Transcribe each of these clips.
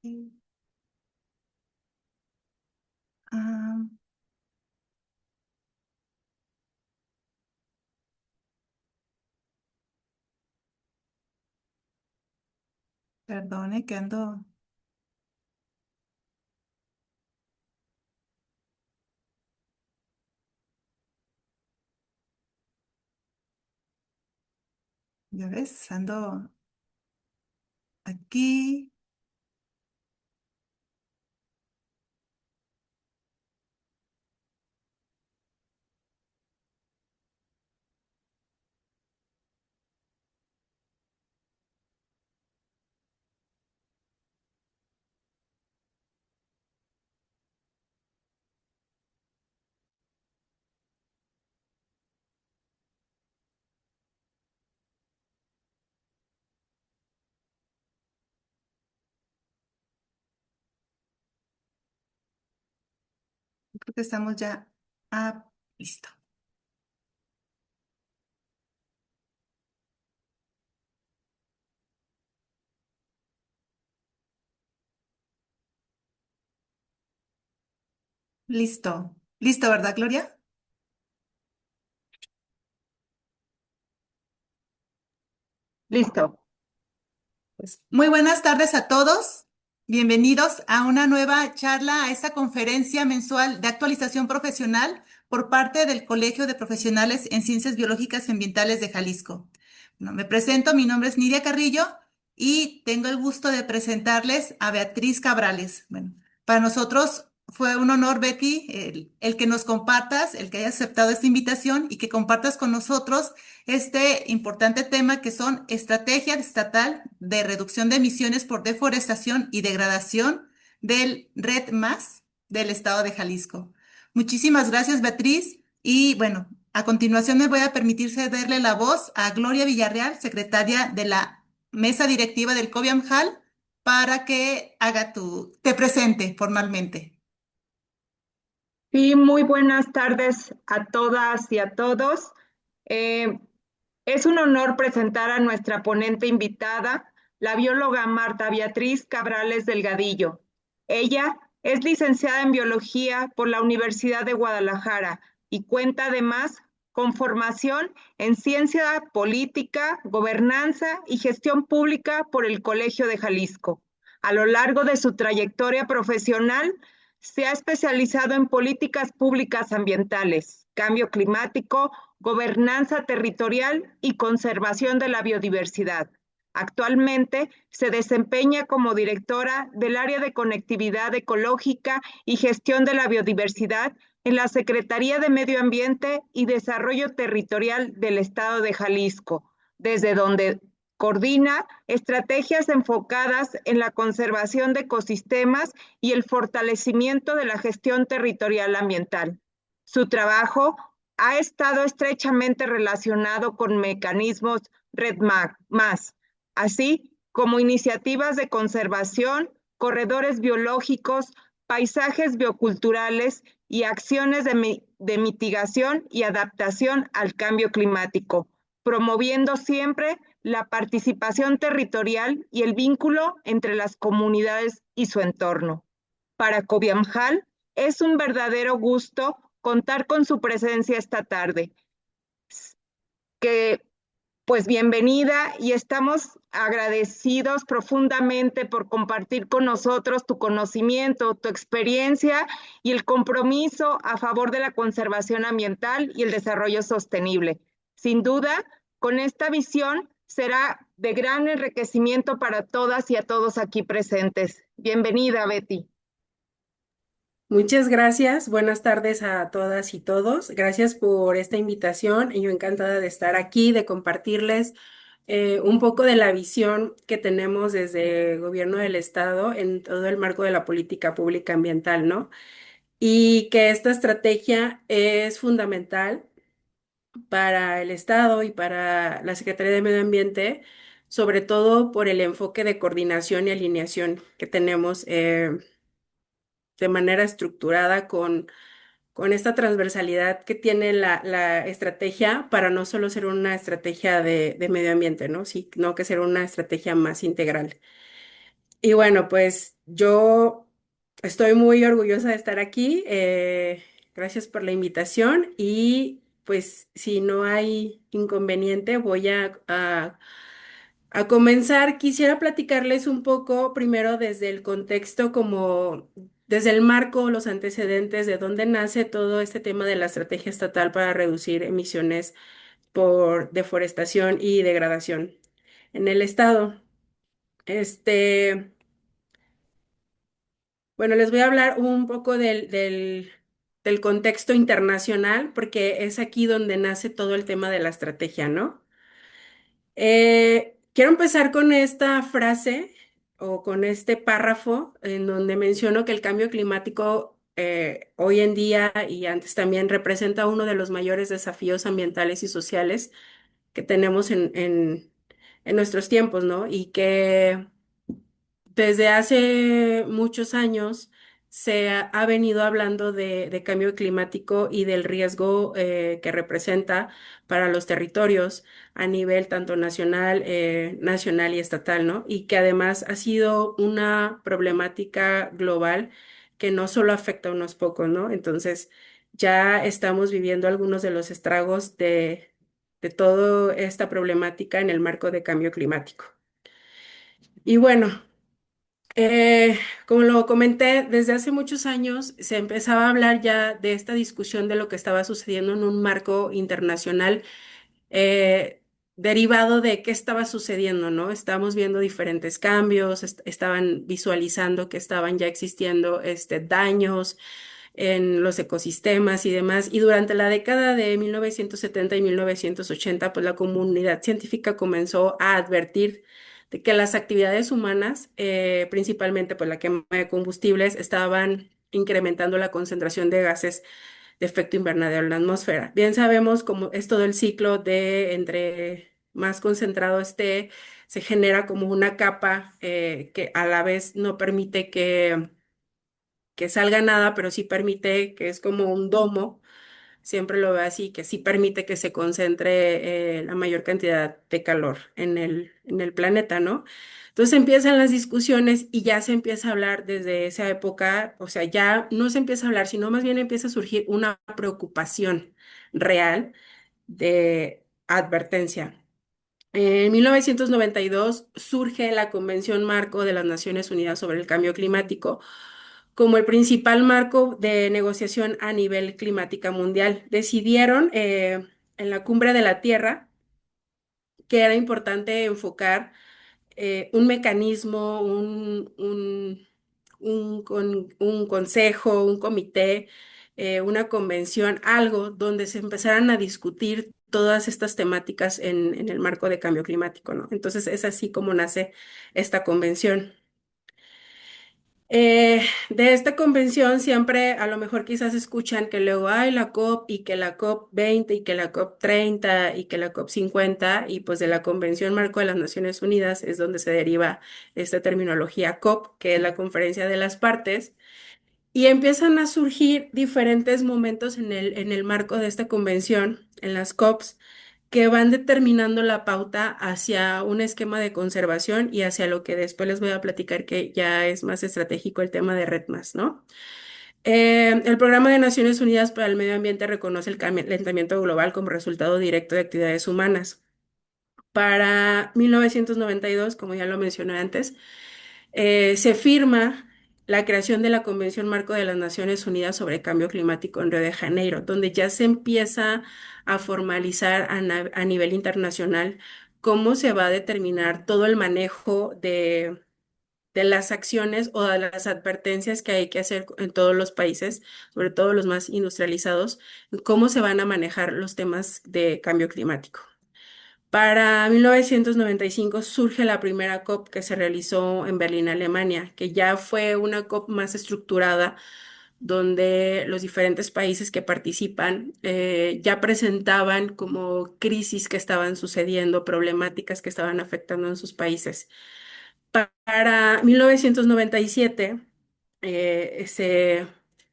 Sí. Ah, perdone que ando, ya ves, ando aquí. Creo que estamos ya. Ah, listo. Listo. Listo, ¿verdad, Gloria? Listo. Pues, muy buenas tardes a todos. Bienvenidos a una nueva charla, a esta conferencia mensual de actualización profesional por parte del Colegio de Profesionales en Ciencias Biológicas y Ambientales de Jalisco. Bueno, me presento, mi nombre es Nidia Carrillo y tengo el gusto de presentarles a Beatriz Cabrales. Bueno, para nosotros fue un honor, Betty, el que nos compartas, el que hayas aceptado esta invitación y que compartas con nosotros este importante tema que son estrategia estatal de reducción de emisiones por deforestación y degradación del Red Más del estado de Jalisco. Muchísimas gracias, Beatriz. Y bueno, a continuación me voy a permitir cederle la voz a Gloria Villarreal, secretaria de la mesa directiva del COBIAMJAL, para que te presente formalmente. Sí, muy buenas tardes a todas y a todos. Eh, es un honor presentar a nuestra ponente invitada, la bióloga Marta Beatriz Cabrales Delgadillo. Ella es licenciada en biología por la Universidad de Guadalajara y cuenta además con formación en ciencia política, gobernanza y gestión pública por el Colegio de Jalisco. A lo largo de su trayectoria profesional, se ha especializado en políticas públicas ambientales, cambio climático, gobernanza territorial y conservación de la biodiversidad. Actualmente se desempeña como directora del área de conectividad ecológica y gestión de la biodiversidad en la Secretaría de Medio Ambiente y Desarrollo Territorial del Estado de Jalisco, desde donde coordina estrategias enfocadas en la conservación de ecosistemas y el fortalecimiento de la gestión territorial ambiental. Su trabajo ha estado estrechamente relacionado con mecanismos Red Más, así como iniciativas de conservación, corredores biológicos, paisajes bioculturales y acciones de mitigación y adaptación al cambio climático, promoviendo siempre la participación territorial y el vínculo entre las comunidades y su entorno. Para Cobiamjal es un verdadero gusto contar con su presencia esta tarde. Que pues bienvenida y estamos agradecidos profundamente por compartir con nosotros tu conocimiento, tu experiencia y el compromiso a favor de la conservación ambiental y el desarrollo sostenible. Sin duda, con esta visión será de gran enriquecimiento para todas y a todos aquí presentes. Bienvenida, Betty. Muchas gracias. Buenas tardes a todas y todos. Gracias por esta invitación. Y yo encantada de estar aquí, de compartirles un poco de la visión que tenemos desde el gobierno del estado en todo el marco de la política pública ambiental, ¿no? Y que esta estrategia es fundamental para el estado y para la Secretaría de Medio Ambiente, sobre todo por el enfoque de coordinación y alineación que tenemos de manera estructurada con esta transversalidad que tiene la estrategia para no solo ser una estrategia de medio ambiente, ¿no? Sino que ser una estrategia más integral. Y bueno, pues yo estoy muy orgullosa de estar aquí. Gracias por la invitación y pues si no hay inconveniente, voy a comenzar. Quisiera platicarles un poco primero desde el contexto, como desde el marco, los antecedentes, de dónde nace todo este tema de la estrategia estatal para reducir emisiones por deforestación y degradación en el estado. Este, bueno, les voy a hablar un poco del contexto internacional, porque es aquí donde nace todo el tema de la estrategia, ¿no? Quiero empezar con esta frase o con este párrafo en donde menciono que el cambio climático hoy en día y antes también representa uno de los mayores desafíos ambientales y sociales que tenemos en nuestros tiempos, ¿no? Y que desde hace muchos años ha venido hablando de cambio climático y del riesgo que representa para los territorios a nivel tanto nacional y estatal, ¿no? Y que además ha sido una problemática global que no solo afecta a unos pocos, ¿no? Entonces ya estamos viviendo algunos de los estragos de toda esta problemática en el marco de cambio climático. Y bueno. Como lo comenté, desde hace muchos años se empezaba a hablar ya de esta discusión de lo que estaba sucediendo en un marco internacional derivado de qué estaba sucediendo, ¿no? Estábamos viendo diferentes cambios, estaban visualizando que estaban ya existiendo daños en los ecosistemas y demás. Y durante la década de 1970 y 1980, pues la comunidad científica comenzó a advertir de que las actividades humanas, principalmente pues la quema de combustibles, estaban incrementando la concentración de gases de efecto invernadero en la atmósfera. Bien sabemos cómo es todo el ciclo de entre más concentrado esté, se genera como una capa que a la vez no permite que salga nada, pero sí permite que es como un domo, siempre lo veo así, que sí permite que se concentre la mayor cantidad de calor en el planeta, ¿no? Entonces empiezan las discusiones y ya se empieza a hablar desde esa época, o sea, ya no se empieza a hablar, sino más bien empieza a surgir una preocupación real de advertencia. En 1992 surge la Convención Marco de las Naciones Unidas sobre el Cambio Climático como el principal marco de negociación a nivel climática mundial. Decidieron en la Cumbre de la Tierra que era importante enfocar un mecanismo, un consejo, un comité, una convención, algo donde se empezaran a discutir todas estas temáticas en el marco de cambio climático, ¿no? Entonces es así como nace esta convención. De esta convención siempre a lo mejor quizás escuchan que luego hay la COP y que la COP 20 y que la COP 30 y que la COP 50 y pues de la Convención Marco de las Naciones Unidas es donde se deriva esta terminología COP, que es la Conferencia de las Partes, y empiezan a surgir diferentes momentos en el marco de esta convención, en las COPs, que van determinando la pauta hacia un esquema de conservación y hacia lo que después les voy a platicar que ya es más estratégico el tema de REDMAS, ¿no? El Programa de Naciones Unidas para el Medio Ambiente reconoce el calentamiento global como resultado directo de actividades humanas. Para 1992, como ya lo mencioné antes, se firma la creación de la Convención Marco de las Naciones Unidas sobre el Cambio Climático en Río de Janeiro, donde ya se empieza a formalizar a nivel internacional cómo se va a determinar todo el manejo de las acciones o de las advertencias que hay que hacer en todos los países, sobre todo los más industrializados, cómo se van a manejar los temas de cambio climático. Para 1995 surge la primera COP que se realizó en Berlín, Alemania, que ya fue una COP más estructurada, donde los diferentes países que participan ya presentaban como crisis que estaban sucediendo, problemáticas que estaban afectando en sus países. Para 1997 se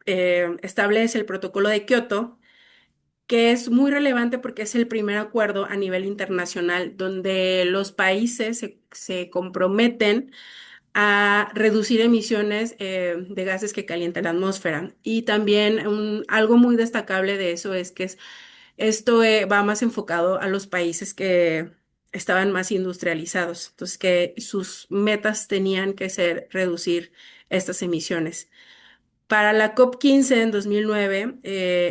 establece el Protocolo de Kioto, que es muy relevante porque es el primer acuerdo a nivel internacional donde los países se comprometen a reducir emisiones de gases que calientan la atmósfera. Y también algo muy destacable de eso es que esto va más enfocado a los países que estaban más industrializados, entonces que sus metas tenían que ser reducir estas emisiones. Para la COP15 en 2009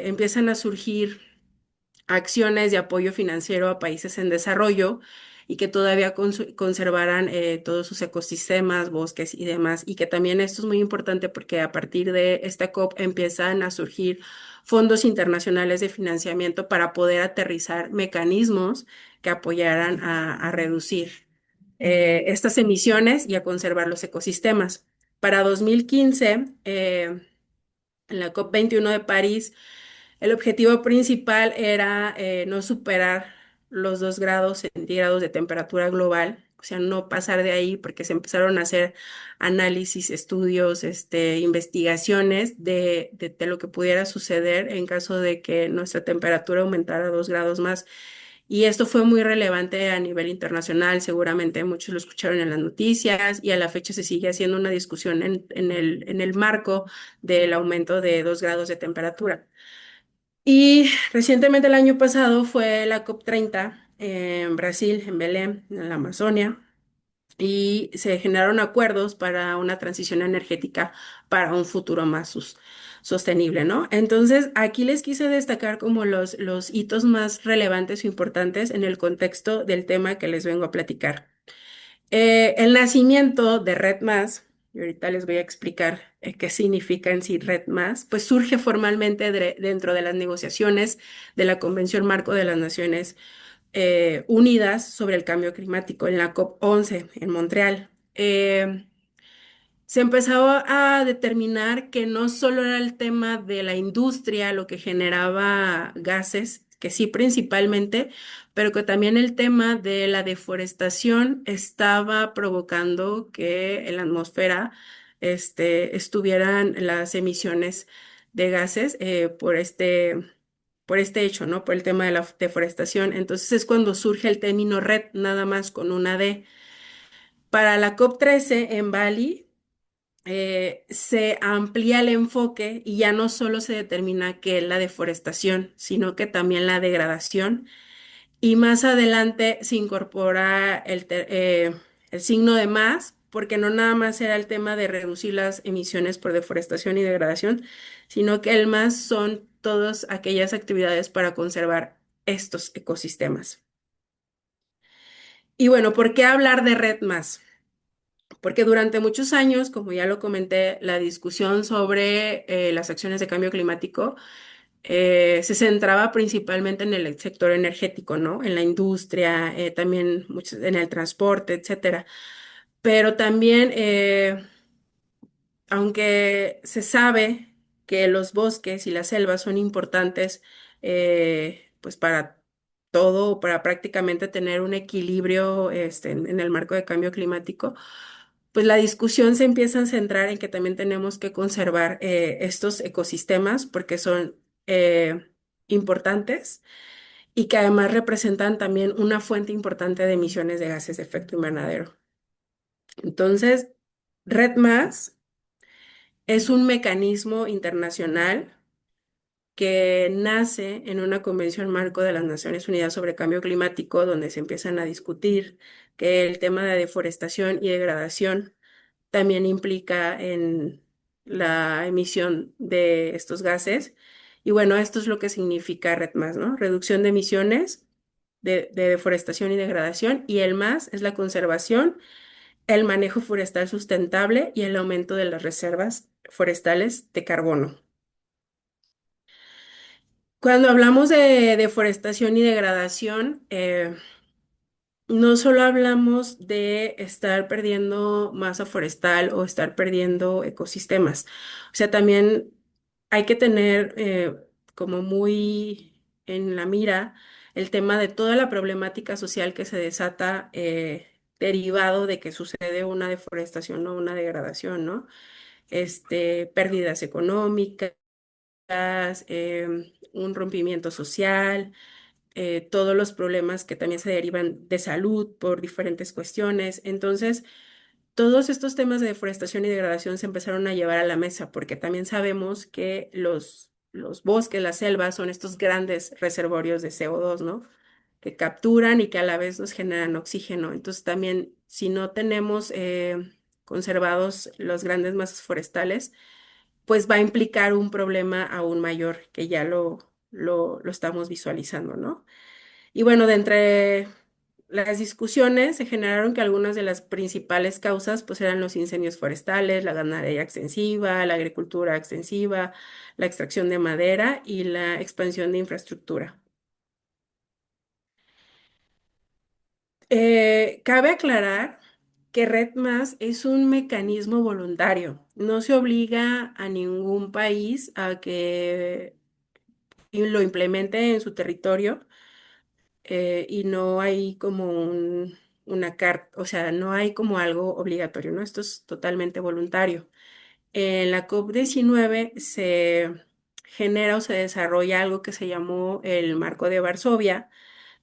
empiezan a surgir acciones de apoyo financiero a países en desarrollo y que todavía conservaran todos sus ecosistemas, bosques y demás. Y que también esto es muy importante porque a partir de esta COP empiezan a surgir fondos internacionales de financiamiento para poder aterrizar mecanismos que apoyaran a reducir estas emisiones y a conservar los ecosistemas. Para 2015, en la COP21 de París, el objetivo principal era no superar los 2 grados centígrados de temperatura global, o sea, no pasar de ahí porque se empezaron a hacer análisis, estudios, investigaciones de lo que pudiera suceder en caso de que nuestra temperatura aumentara 2 grados más. Y esto fue muy relevante a nivel internacional, seguramente muchos lo escucharon en las noticias y a la fecha se sigue haciendo una discusión en el marco del aumento de 2 grados de temperatura. Y recientemente el año pasado fue la COP30 en Brasil, en Belém, en la Amazonia, y se generaron acuerdos para una transición energética para un futuro más sostenible, ¿no? Entonces, aquí les quise destacar como los hitos más relevantes o importantes en el contexto del tema que les vengo a platicar. El nacimiento de Red Más, y ahorita les voy a explicar qué significa en sí Red Más, pues surge formalmente dentro de las negociaciones de la Convención Marco de las Naciones Unidas sobre el Cambio Climático en la COP11 en Montreal. Se empezó a determinar que no solo era el tema de la industria lo que generaba gases, que sí principalmente, pero que también el tema de la deforestación estaba provocando que en la atmósfera estuvieran las emisiones de gases por este hecho, ¿no? Por el tema de la deforestación. Entonces es cuando surge el término red, nada más con una D. Para la COP13 en Bali, se amplía el enfoque y ya no solo se determina que es la deforestación, sino que también la degradación. Y más adelante se incorpora el signo de más, porque no nada más era el tema de reducir las emisiones por deforestación y degradación, sino que el más son todas aquellas actividades para conservar estos ecosistemas. Y bueno, ¿por qué hablar de red más? Porque durante muchos años, como ya lo comenté, la discusión sobre las acciones de cambio climático se centraba principalmente en el sector energético, ¿no? En la industria, también en el transporte, etcétera. Pero también, aunque se sabe que los bosques y las selvas son importantes, pues para todo, para prácticamente tener un equilibrio, en el marco de cambio climático, pues la discusión se empieza a centrar en que también tenemos que conservar estos ecosistemas porque son importantes y que además representan también una fuente importante de emisiones de gases de efecto invernadero. Entonces, Red Más es un mecanismo internacional que nace en una convención marco de las Naciones Unidas sobre Cambio Climático, donde se empiezan a discutir que el tema de deforestación y degradación también implica en la emisión de estos gases. Y bueno, esto es lo que significa Red Más, ¿no? Reducción de emisiones de deforestación y degradación. Y el más es la conservación, el manejo forestal sustentable y el aumento de las reservas forestales de carbono. Cuando hablamos de deforestación y degradación, no solo hablamos de estar perdiendo masa forestal o estar perdiendo ecosistemas. O sea, también hay que tener como muy en la mira el tema de toda la problemática social que se desata derivado de que sucede una deforestación o una degradación, ¿no? Pérdidas económicas, un rompimiento social, todos los problemas que también se derivan de salud por diferentes cuestiones. Entonces, todos estos temas de deforestación y degradación se empezaron a llevar a la mesa, porque también sabemos que los bosques, las selvas, son estos grandes reservorios de CO2, ¿no? Que capturan y que a la vez nos generan oxígeno. Entonces también, si no tenemos conservados los grandes masas forestales, pues va a implicar un problema aún mayor, que ya lo estamos visualizando, ¿no? Y bueno, de entre las discusiones se generaron que algunas de las principales causas pues eran los incendios forestales, la ganadería extensiva, la agricultura extensiva, la extracción de madera y la expansión de infraestructura. Cabe aclarar que Red Más es un mecanismo voluntario. No se obliga a ningún país a que lo implemente en su territorio, y no hay como una carta, o sea, no hay como algo obligatorio, ¿no? Esto es totalmente voluntario. En la COP19 se genera o se desarrolla algo que se llamó el Marco de Varsovia,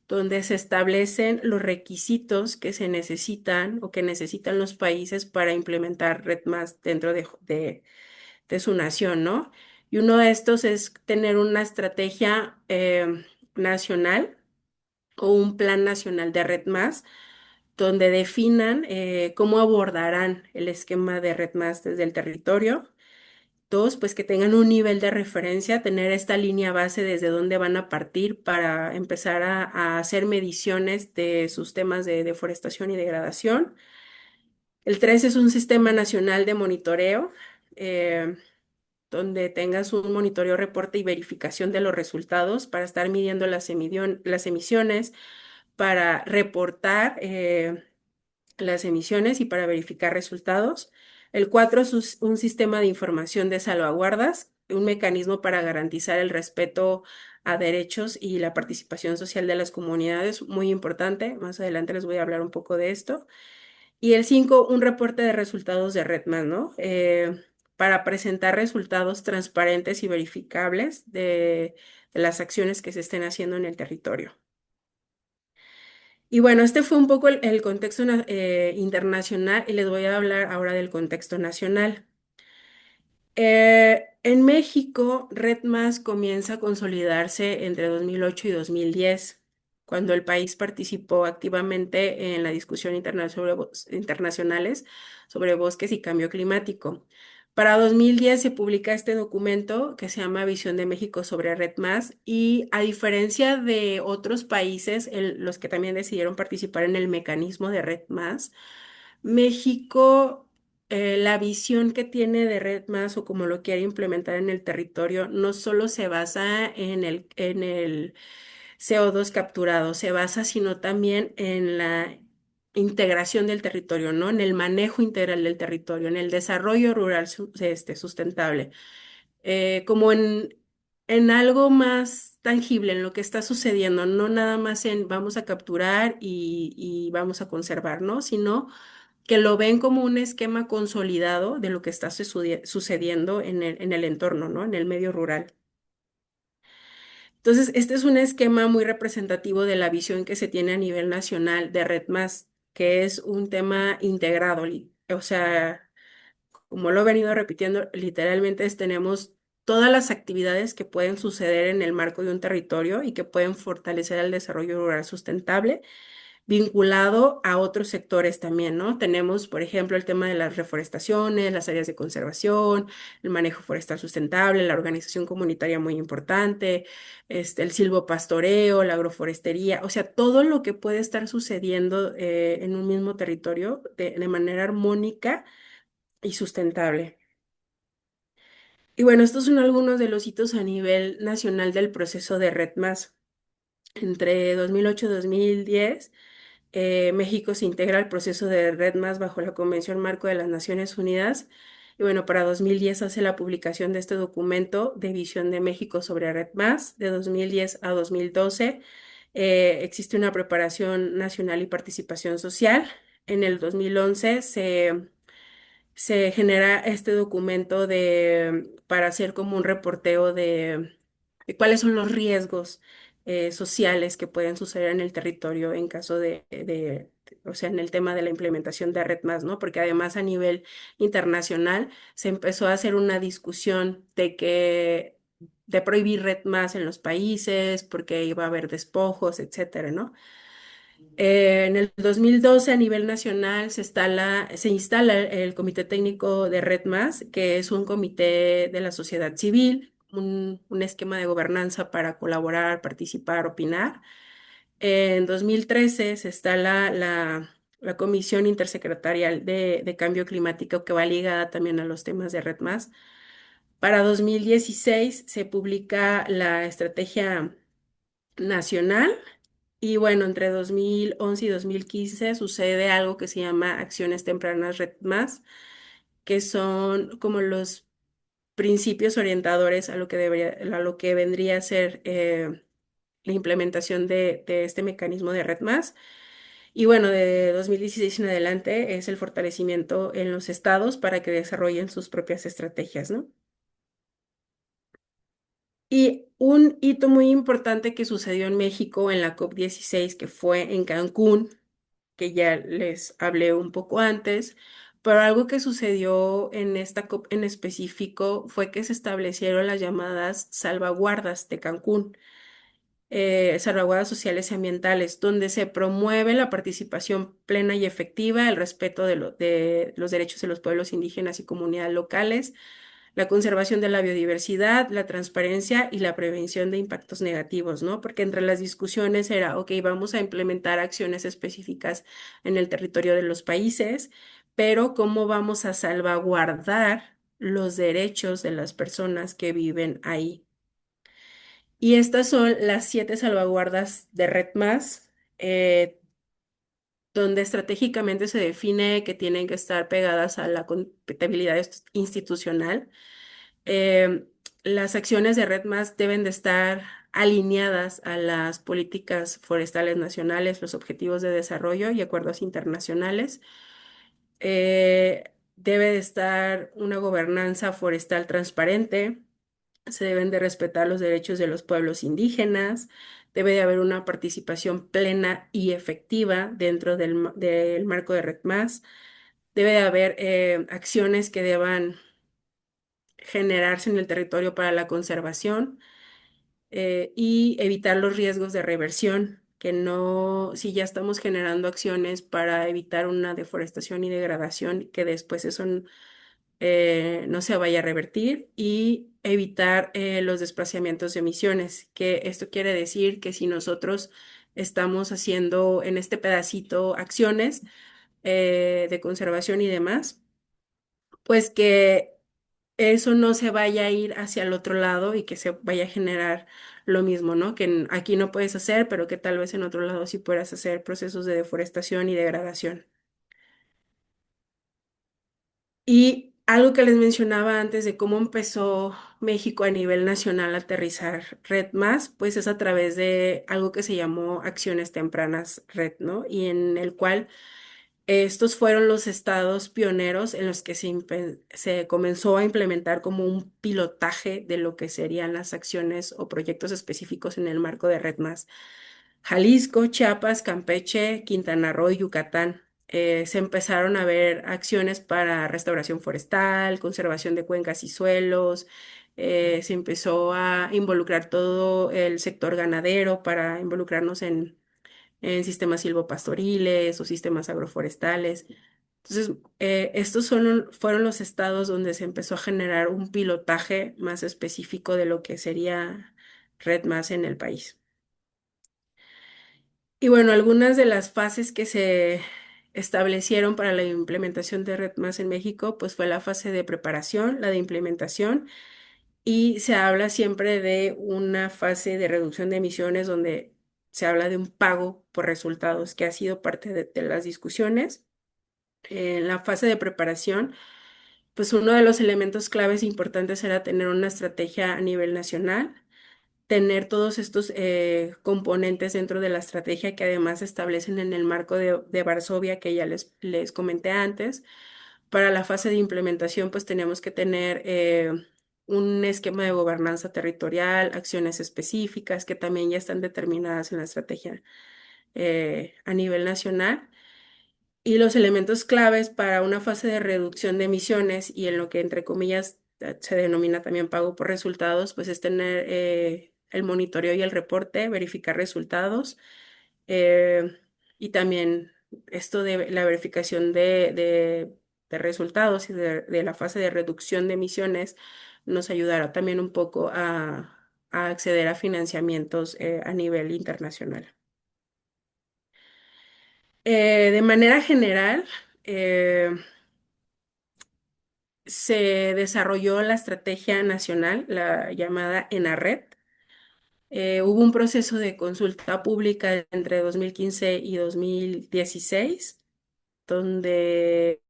donde se establecen los requisitos que se necesitan o que necesitan los países para implementar Red Más dentro de su nación, ¿no? Y uno de estos es tener una estrategia nacional o un plan nacional de Red Más, donde definan cómo abordarán el esquema de Red Más desde el territorio. Dos, pues que tengan un nivel de referencia, tener esta línea base desde donde van a partir para empezar a hacer mediciones de sus temas de deforestación y degradación. El tres es un sistema nacional de monitoreo, eh, donde tengas un monitoreo, reporte y verificación de los resultados para estar midiendo las emisiones, para reportar las emisiones y para verificar resultados. El cuatro es un sistema de información de salvaguardas, un mecanismo para garantizar el respeto a derechos y la participación social de las comunidades, muy importante. Más adelante les voy a hablar un poco de esto. Y el cinco, un reporte de resultados de Redman, ¿no? Para presentar resultados transparentes y verificables de las acciones que se estén haciendo en el territorio. Y bueno, este fue un poco el contexto internacional y les voy a hablar ahora del contexto nacional. En México, Red Más comienza a consolidarse entre 2008 y 2010, cuando el país participó activamente en la discusión internacionales sobre bosques y cambio climático. Para 2010 se publica este documento que se llama Visión de México sobre Red Más y a diferencia de otros países, los que también decidieron participar en el mecanismo de Red Más, México, la visión que tiene de Red Más o como lo quiere implementar en el territorio no solo se basa en el CO2 capturado, se basa sino también en la integración del territorio, ¿no? En el manejo integral del territorio, en el desarrollo rural sustentable, como en algo más tangible, en lo que está sucediendo, no nada más en vamos a capturar y vamos a conservar, ¿no? Sino que lo ven como un esquema consolidado de lo que está sucediendo en el entorno, ¿no? En el medio rural. Entonces, este es un esquema muy representativo de la visión que se tiene a nivel nacional de Red Más, que es un tema integrado, o sea, como lo he venido repitiendo, literalmente tenemos todas las actividades que pueden suceder en el marco de un territorio y que pueden fortalecer el desarrollo rural sustentable vinculado a otros sectores también, ¿no? Tenemos, por ejemplo, el tema de las reforestaciones, las áreas de conservación, el manejo forestal sustentable, la organización comunitaria muy importante, el silvopastoreo, la agroforestería, o sea, todo lo que puede estar sucediendo en un mismo territorio de manera armónica y sustentable. Y bueno, estos son algunos de los hitos a nivel nacional del proceso de Red Más. Entre 2008 y 2010, México se integra al proceso de Red Más bajo la Convención Marco de las Naciones Unidas. Y bueno, para 2010 hace la publicación de este documento de visión de México sobre Red Más. De 2010 a 2012 existe una preparación nacional y participación social. En el 2011 se genera este documento para hacer como un reporteo de cuáles son los riesgos sociales que pueden suceder en el territorio en caso de o sea, en el tema de la implementación de Red Más, ¿no? Porque además a nivel internacional se empezó a hacer una discusión de prohibir Red Más en los países, porque iba a haber despojos, etcétera, ¿no? En el 2012 a nivel nacional se instala el Comité Técnico de Red Más, que es un comité de la sociedad civil, un esquema de gobernanza para colaborar, participar, opinar. En 2013 se instala la Comisión Intersecretarial de Cambio Climático, que va ligada también a los temas de Red Más. Para 2016 se publica la Estrategia Nacional y bueno, entre 2011 y 2015 sucede algo que se llama Acciones Tempranas Red Más, que son como los principios orientadores a lo que vendría a ser la implementación de este mecanismo de Red Más. Y bueno, de 2016 en adelante es el fortalecimiento en los estados para que desarrollen sus propias estrategias, ¿no? Y un hito muy importante que sucedió en México en la COP16, que fue en Cancún, que ya les hablé un poco antes, pero algo que sucedió en esta COP en específico fue que se establecieron las llamadas salvaguardas de Cancún, salvaguardas sociales y ambientales, donde se promueve la participación plena y efectiva, el respeto de los derechos de los pueblos indígenas y comunidades locales, la conservación de la biodiversidad, la transparencia y la prevención de impactos negativos, ¿no? Porque entre las discusiones era, ok, vamos a implementar acciones específicas en el territorio de los países, pero ¿cómo vamos a salvaguardar los derechos de las personas que viven ahí? Y estas son las 7 salvaguardas de Red Más, eh, donde estratégicamente se define que tienen que estar pegadas a la compatibilidad institucional. eh, las acciones de Red Más deben de estar alineadas a las políticas forestales nacionales, los objetivos de desarrollo y acuerdos internacionales. Debe de estar una gobernanza forestal transparente. Se deben de respetar los derechos de los pueblos indígenas. Debe de haber una participación plena y efectiva dentro del marco de Red Más. Debe de haber acciones que deban generarse en el territorio para la conservación y evitar los riesgos de reversión, que no, si ya estamos generando acciones para evitar una deforestación y degradación, que después eso no se vaya a revertir y evitar los desplazamientos de emisiones, que esto quiere decir que si nosotros estamos haciendo en este pedacito acciones de conservación y demás, pues que eso no se vaya a ir hacia el otro lado y que se vaya a generar lo mismo, ¿no? Que aquí no puedes hacer, pero que tal vez en otro lado sí puedas hacer procesos de deforestación y degradación. Y algo que les mencionaba antes de cómo empezó México a nivel nacional a aterrizar Red Más, pues es a través de algo que se llamó Acciones Tempranas Red, ¿no? Y en el cual estos fueron los estados pioneros en los que se comenzó a implementar como un pilotaje de lo que serían las acciones o proyectos específicos en el marco de Red Más. Jalisco, Chiapas, Campeche, Quintana Roo y Yucatán. Se empezaron a ver acciones para restauración forestal, conservación de cuencas y suelos. Se empezó a involucrar todo el sector ganadero para involucrarnos en sistemas silvopastoriles o sistemas agroforestales. Entonces, fueron los estados donde se empezó a generar un pilotaje más específico de lo que sería Red Más en el país. Y bueno, algunas de las fases que se establecieron para la implementación de Red Más en México, pues fue la fase de preparación, la de implementación, y se habla siempre de una fase de reducción de emisiones donde se habla de un pago por resultados, que ha sido parte de las discusiones. En la fase de preparación, pues uno de los elementos claves importantes era tener una estrategia a nivel nacional, tener todos estos componentes dentro de la estrategia que además se establecen en el marco de Varsovia que ya les comenté antes. Para la fase de implementación, pues tenemos que tener un esquema de gobernanza territorial, acciones específicas que también ya están determinadas en la estrategia a nivel nacional. Y los elementos claves para una fase de reducción de emisiones y en lo que entre comillas se denomina también pago por resultados, pues es tener el monitoreo y el reporte, verificar resultados eh, y también esto de la verificación de resultados y de la fase de reducción de emisiones nos ayudará también un poco a acceder a financiamientos a nivel internacional. De manera general, se desarrolló la estrategia nacional, la llamada ENARRED. Hubo un proceso de consulta pública entre 2015 y 2016, donde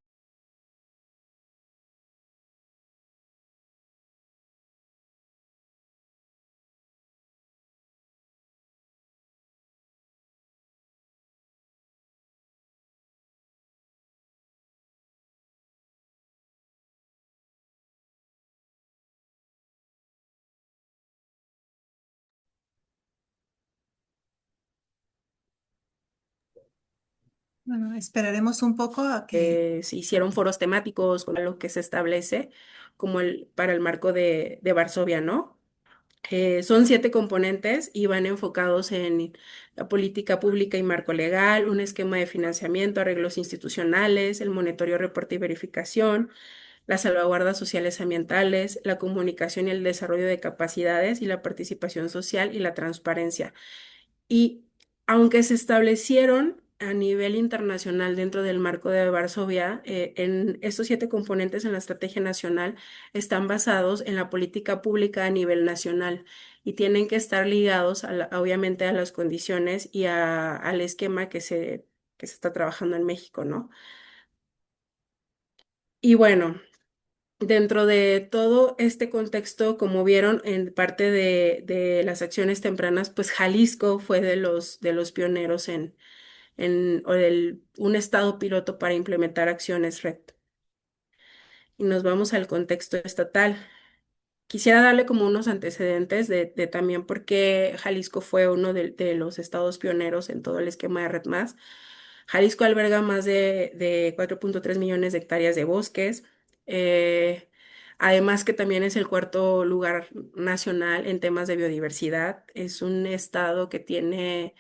Bueno, esperaremos un poco a que... se hicieron foros temáticos con lo que se establece como para el marco de Varsovia, ¿no? Son 7 componentes y van enfocados en la política pública y marco legal, un esquema de financiamiento, arreglos institucionales, el monitoreo, reporte y verificación, las salvaguardas sociales ambientales, la comunicación y el desarrollo de capacidades y la participación social y la transparencia. Y aunque se establecieron a nivel internacional dentro del marco de Varsovia, en estos 7 componentes en la estrategia nacional están basados en la política pública a nivel nacional y tienen que estar ligados obviamente a las condiciones y al esquema que se está trabajando en México, ¿no? Y bueno. Dentro de todo este contexto, como vieron en parte de las acciones tempranas, pues Jalisco fue de los pioneros un estado piloto para implementar acciones RED. Y nos vamos al contexto estatal. Quisiera darle como unos antecedentes de también por qué Jalisco fue uno de los estados pioneros en todo el esquema de Red Más. Jalisco alberga más de 4.3 millones de hectáreas de bosques, eh, además que también es el cuarto lugar nacional en temas de biodiversidad. Es un estado que tiene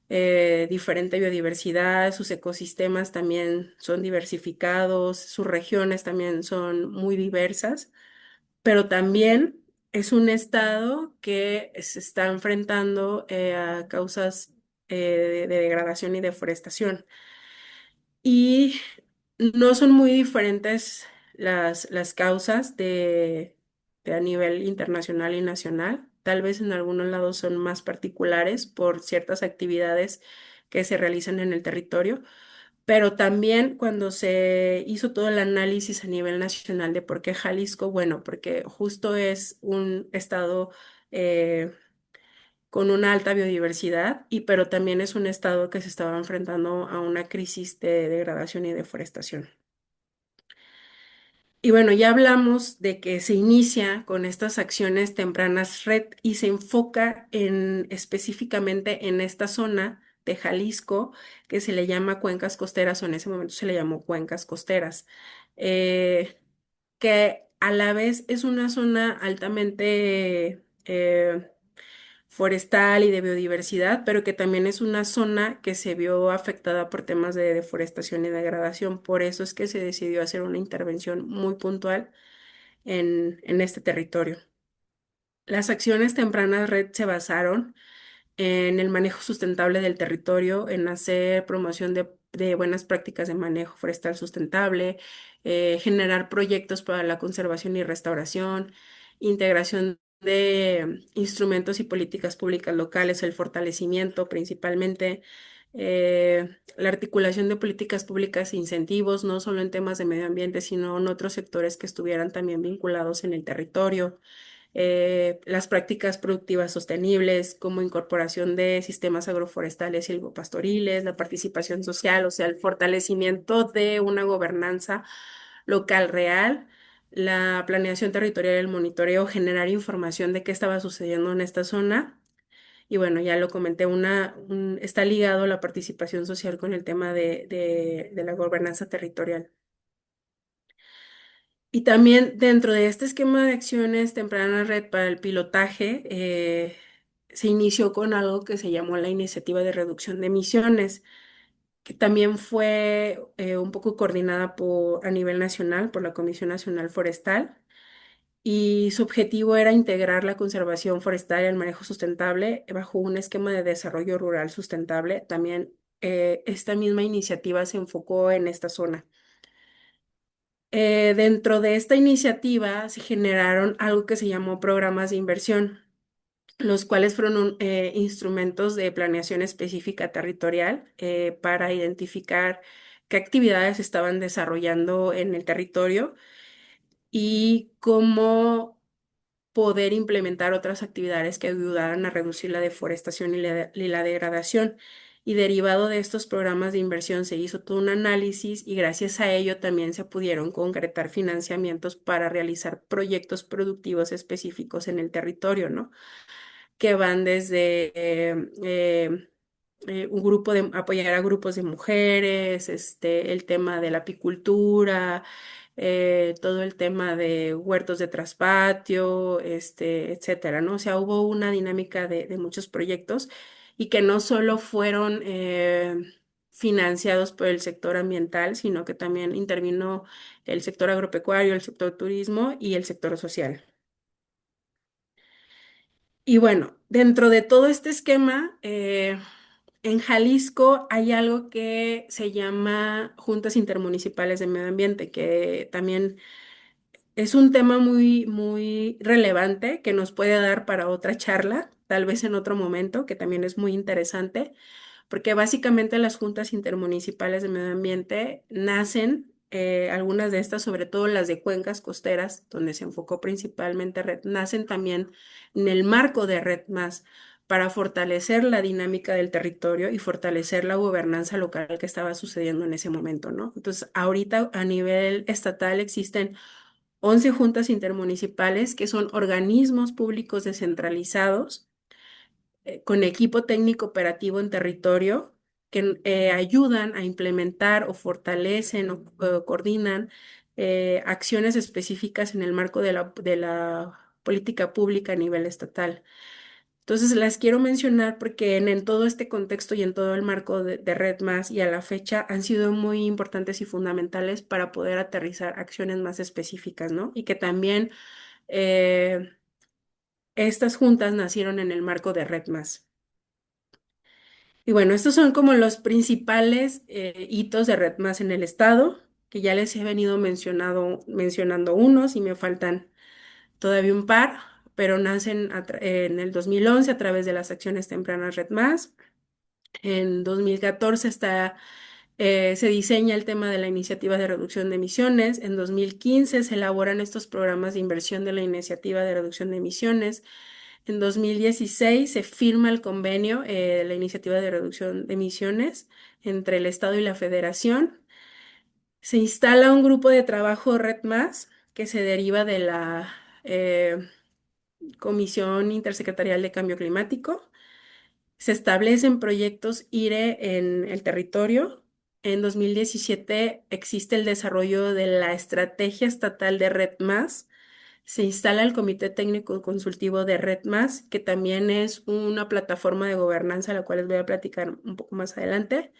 diferente biodiversidad, sus ecosistemas también son diversificados, sus regiones también son muy diversas, pero también es un estado que se está enfrentando a causas de degradación y deforestación. Y no son muy diferentes las causas de a nivel internacional y nacional. Tal vez en algunos lados son más particulares por ciertas actividades que se realizan en el territorio, pero también cuando se hizo todo el análisis a nivel nacional de por qué Jalisco, bueno, porque justo es un estado eh, con una alta biodiversidad, pero también es un estado que se estaba enfrentando a una crisis de degradación y deforestación. Y bueno, ya hablamos de que se inicia con estas acciones tempranas RED y se enfoca específicamente en esta zona de Jalisco que se le llama cuencas costeras o en ese momento se le llamó cuencas costeras, eh, que a la vez es una zona altamente forestal y de biodiversidad, pero que también es una zona que se vio afectada por temas de deforestación y degradación. Por eso es que se decidió hacer una intervención muy puntual en este territorio. Las acciones tempranas RED se basaron en el manejo sustentable del territorio, en hacer promoción de buenas prácticas de manejo forestal sustentable, generar proyectos para la conservación y restauración, integración de instrumentos y políticas públicas locales, el fortalecimiento principalmente, la articulación de políticas públicas e incentivos, no solo en temas de medio ambiente, sino en otros sectores que estuvieran también vinculados en el territorio, las prácticas productivas sostenibles, como incorporación de sistemas agroforestales y silvopastoriles, la participación social, o sea, el fortalecimiento de una gobernanza local real, la planeación territorial, el monitoreo, generar información de qué estaba sucediendo en esta zona Y bueno, ya lo comenté, está ligado la participación social con el tema de la gobernanza territorial. Y también dentro de este esquema de acciones temprana red para el pilotaje, se inició con algo que se llamó la Iniciativa de Reducción de Emisiones, que también fue un poco coordinada a nivel nacional por la Comisión Nacional Forestal. Y su objetivo era integrar la conservación forestal y el manejo sustentable bajo un esquema de desarrollo rural sustentable. También esta misma iniciativa se enfocó en esta zona. Dentro de esta iniciativa se generaron algo que se llamó programas de inversión, los cuales fueron instrumentos de planeación específica territorial para identificar qué actividades estaban desarrollando en el territorio y cómo poder implementar otras actividades que ayudaran a reducir la deforestación y la degradación. Y derivado de estos programas de inversión se hizo todo un análisis y gracias a ello también se pudieron concretar financiamientos para realizar proyectos productivos específicos en el territorio, ¿no? Que van desde un grupo de apoyar a grupos de mujeres, el tema de la apicultura, todo el tema de huertos de traspatio, etcétera, ¿no? O sea, hubo una dinámica de muchos proyectos y que no solo fueron financiados por el sector ambiental, sino que también intervino el sector agropecuario, el sector turismo y el sector social. Y bueno, dentro de todo este esquema, en Jalisco hay algo que se llama Juntas Intermunicipales de Medio Ambiente, que también es un tema muy, muy relevante que nos puede dar para otra charla, tal vez en otro momento, que también es muy interesante porque básicamente las juntas intermunicipales de medio ambiente nacen, algunas de estas, sobre todo las de cuencas costeras, donde se enfocó principalmente Red, nacen también en el marco de Red Más para fortalecer la dinámica del territorio y fortalecer la gobernanza local que estaba sucediendo en ese momento, ¿no? Entonces, ahorita a nivel estatal existen 11 juntas intermunicipales que son organismos públicos descentralizados con equipo técnico operativo en territorio que ayudan a implementar o fortalecen o coordinan acciones específicas en el marco de la política pública a nivel estatal. Entonces las quiero mencionar porque en todo este contexto y en todo el marco de Red Más y a la fecha han sido muy importantes y fundamentales para poder aterrizar acciones más específicas, ¿no? Y que también eh, estas juntas nacieron en el marco de Red Más. Y bueno, estos son como los principales hitos de Red Más en el estado, que ya les he venido mencionando unos y me faltan todavía un par, pero nacen en el 2011 a través de las acciones tempranas Red Más. En 2014 se diseña el tema de la iniciativa de reducción de emisiones. En 2015 se elaboran estos programas de inversión de la iniciativa de reducción de emisiones. En 2016 se firma el convenio de la iniciativa de reducción de emisiones entre el Estado y la Federación. Se instala un grupo de trabajo Red Más que se deriva de la Comisión Intersecretarial de Cambio Climático. Se establecen proyectos IRE en el territorio. En 2017 existe el desarrollo de la Estrategia Estatal de Red Más. Se instala el Comité Técnico Consultivo de Red Más, que también es una plataforma de gobernanza, la cual les voy a platicar un poco más adelante.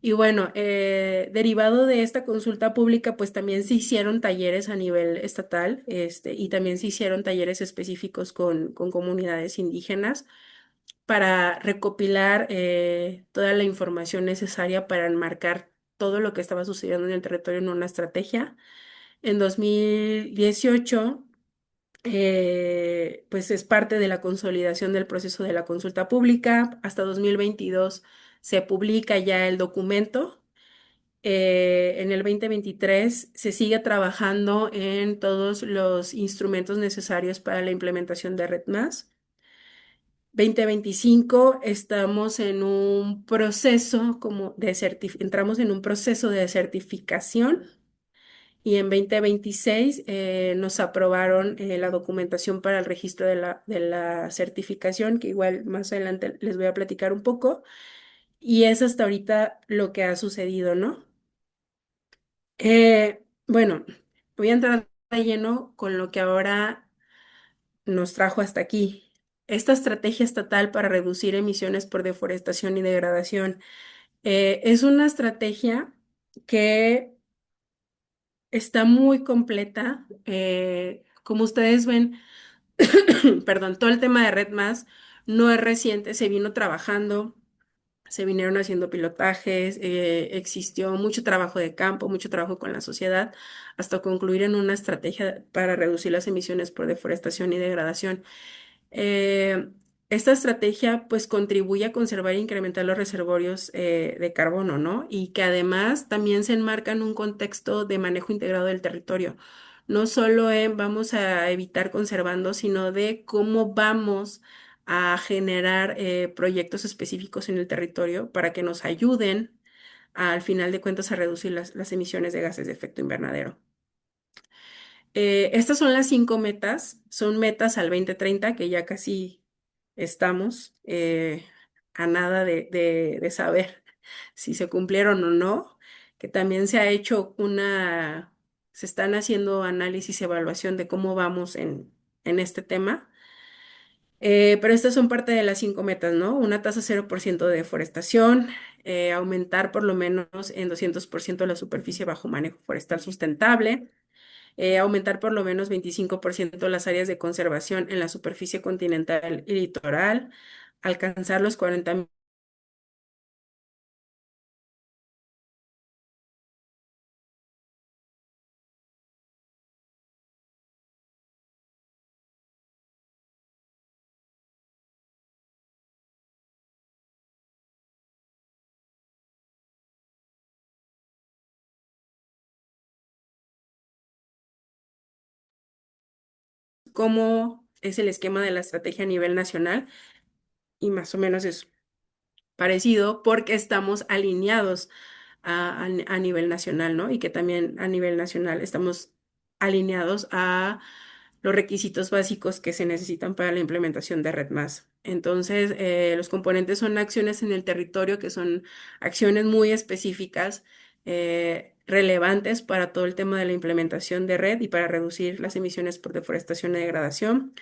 Y bueno, derivado de esta consulta pública, pues también se hicieron talleres a nivel estatal, y también se hicieron talleres específicos con comunidades indígenas para recopilar toda la información necesaria para enmarcar todo lo que estaba sucediendo en el territorio en una estrategia. En 2018, pues es parte de la consolidación del proceso de la consulta pública. Hasta 2022 se publica ya el documento. En el 2023 se sigue trabajando en todos los instrumentos necesarios para la implementación de Red Más. 2025 estamos en un proceso entramos en un proceso de certificación y en 2026 nos aprobaron la documentación para el registro de la certificación, que igual más adelante les voy a platicar un poco, y es hasta ahorita lo que ha sucedido, ¿no? Bueno, voy a entrar de lleno con lo que ahora nos trajo hasta aquí. Esta estrategia estatal para reducir emisiones por deforestación y degradación es una estrategia que está muy completa. Como ustedes ven, perdón, todo el tema de Red Más no es reciente, se vino trabajando, se vinieron haciendo pilotajes, existió mucho trabajo de campo, mucho trabajo con la sociedad, hasta concluir en una estrategia para reducir las emisiones por deforestación y degradación. Eh, Esta estrategia pues contribuye a conservar e incrementar los reservorios de carbono, ¿no? Y que además también se enmarca en un contexto de manejo integrado del territorio. No solo en vamos a evitar conservando, sino de cómo vamos a generar proyectos específicos en el territorio para que nos ayuden al final de cuentas a reducir las emisiones de gases de efecto invernadero. Estas son las 5 metas, son metas al 2030 que ya casi estamos a nada de saber si se cumplieron o no, que también se ha hecho se están haciendo análisis y evaluación de cómo vamos en este tema. Pero estas son parte de las 5 metas, ¿no? Una tasa 0% de deforestación, aumentar por lo menos en 200% la superficie bajo manejo forestal sustentable, aumentar por lo menos 25% las áreas de conservación en la superficie continental y litoral, alcanzar los 40 cómo es el esquema de la estrategia a nivel nacional y más o menos es parecido porque estamos alineados a nivel nacional, ¿no? Y que también a nivel nacional estamos alineados a los requisitos básicos que se necesitan para la implementación de Red Más. Entonces, los componentes son acciones en el territorio, que son acciones muy específicas, relevantes para todo el tema de la implementación de red y para reducir las emisiones por deforestación y degradación.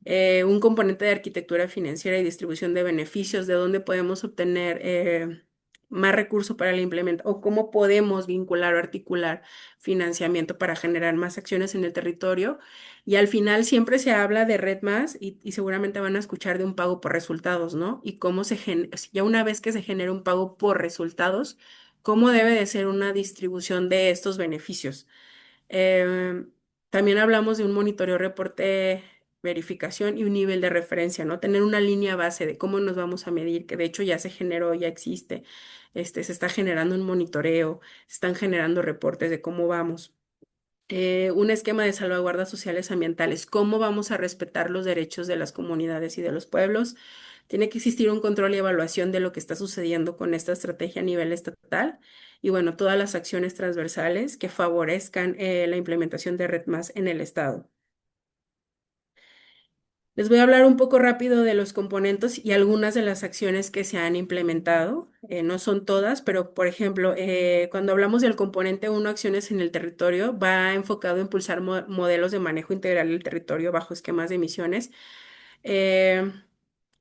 Un componente de arquitectura financiera y distribución de beneficios, de dónde podemos obtener más recursos para la implementación o cómo podemos vincular o articular financiamiento para generar más acciones en el territorio. Y al final siempre se habla de Red Más y seguramente van a escuchar de un pago por resultados, ¿no? Y cómo ya una vez que se genera un pago por resultados, cómo debe de ser una distribución de estos beneficios. Eh, También hablamos de un monitoreo, reporte, verificación y un nivel de referencia, ¿no? Tener una línea base de cómo nos vamos a medir, que de hecho ya se generó, ya existe. Se está generando un monitoreo, se están generando reportes de cómo vamos. Un esquema de salvaguardas sociales ambientales, cómo vamos a respetar los derechos de las comunidades y de los pueblos. Tiene que existir un control y evaluación de lo que está sucediendo con esta estrategia a nivel estatal y bueno, todas las acciones transversales que favorezcan la implementación de Red Más en el estado. Les voy a hablar un poco rápido de los componentes y algunas de las acciones que se han implementado. No son todas, pero por ejemplo, cuando hablamos del componente uno, acciones en el territorio, va enfocado a impulsar modelos de manejo integral del territorio bajo esquemas de emisiones eh,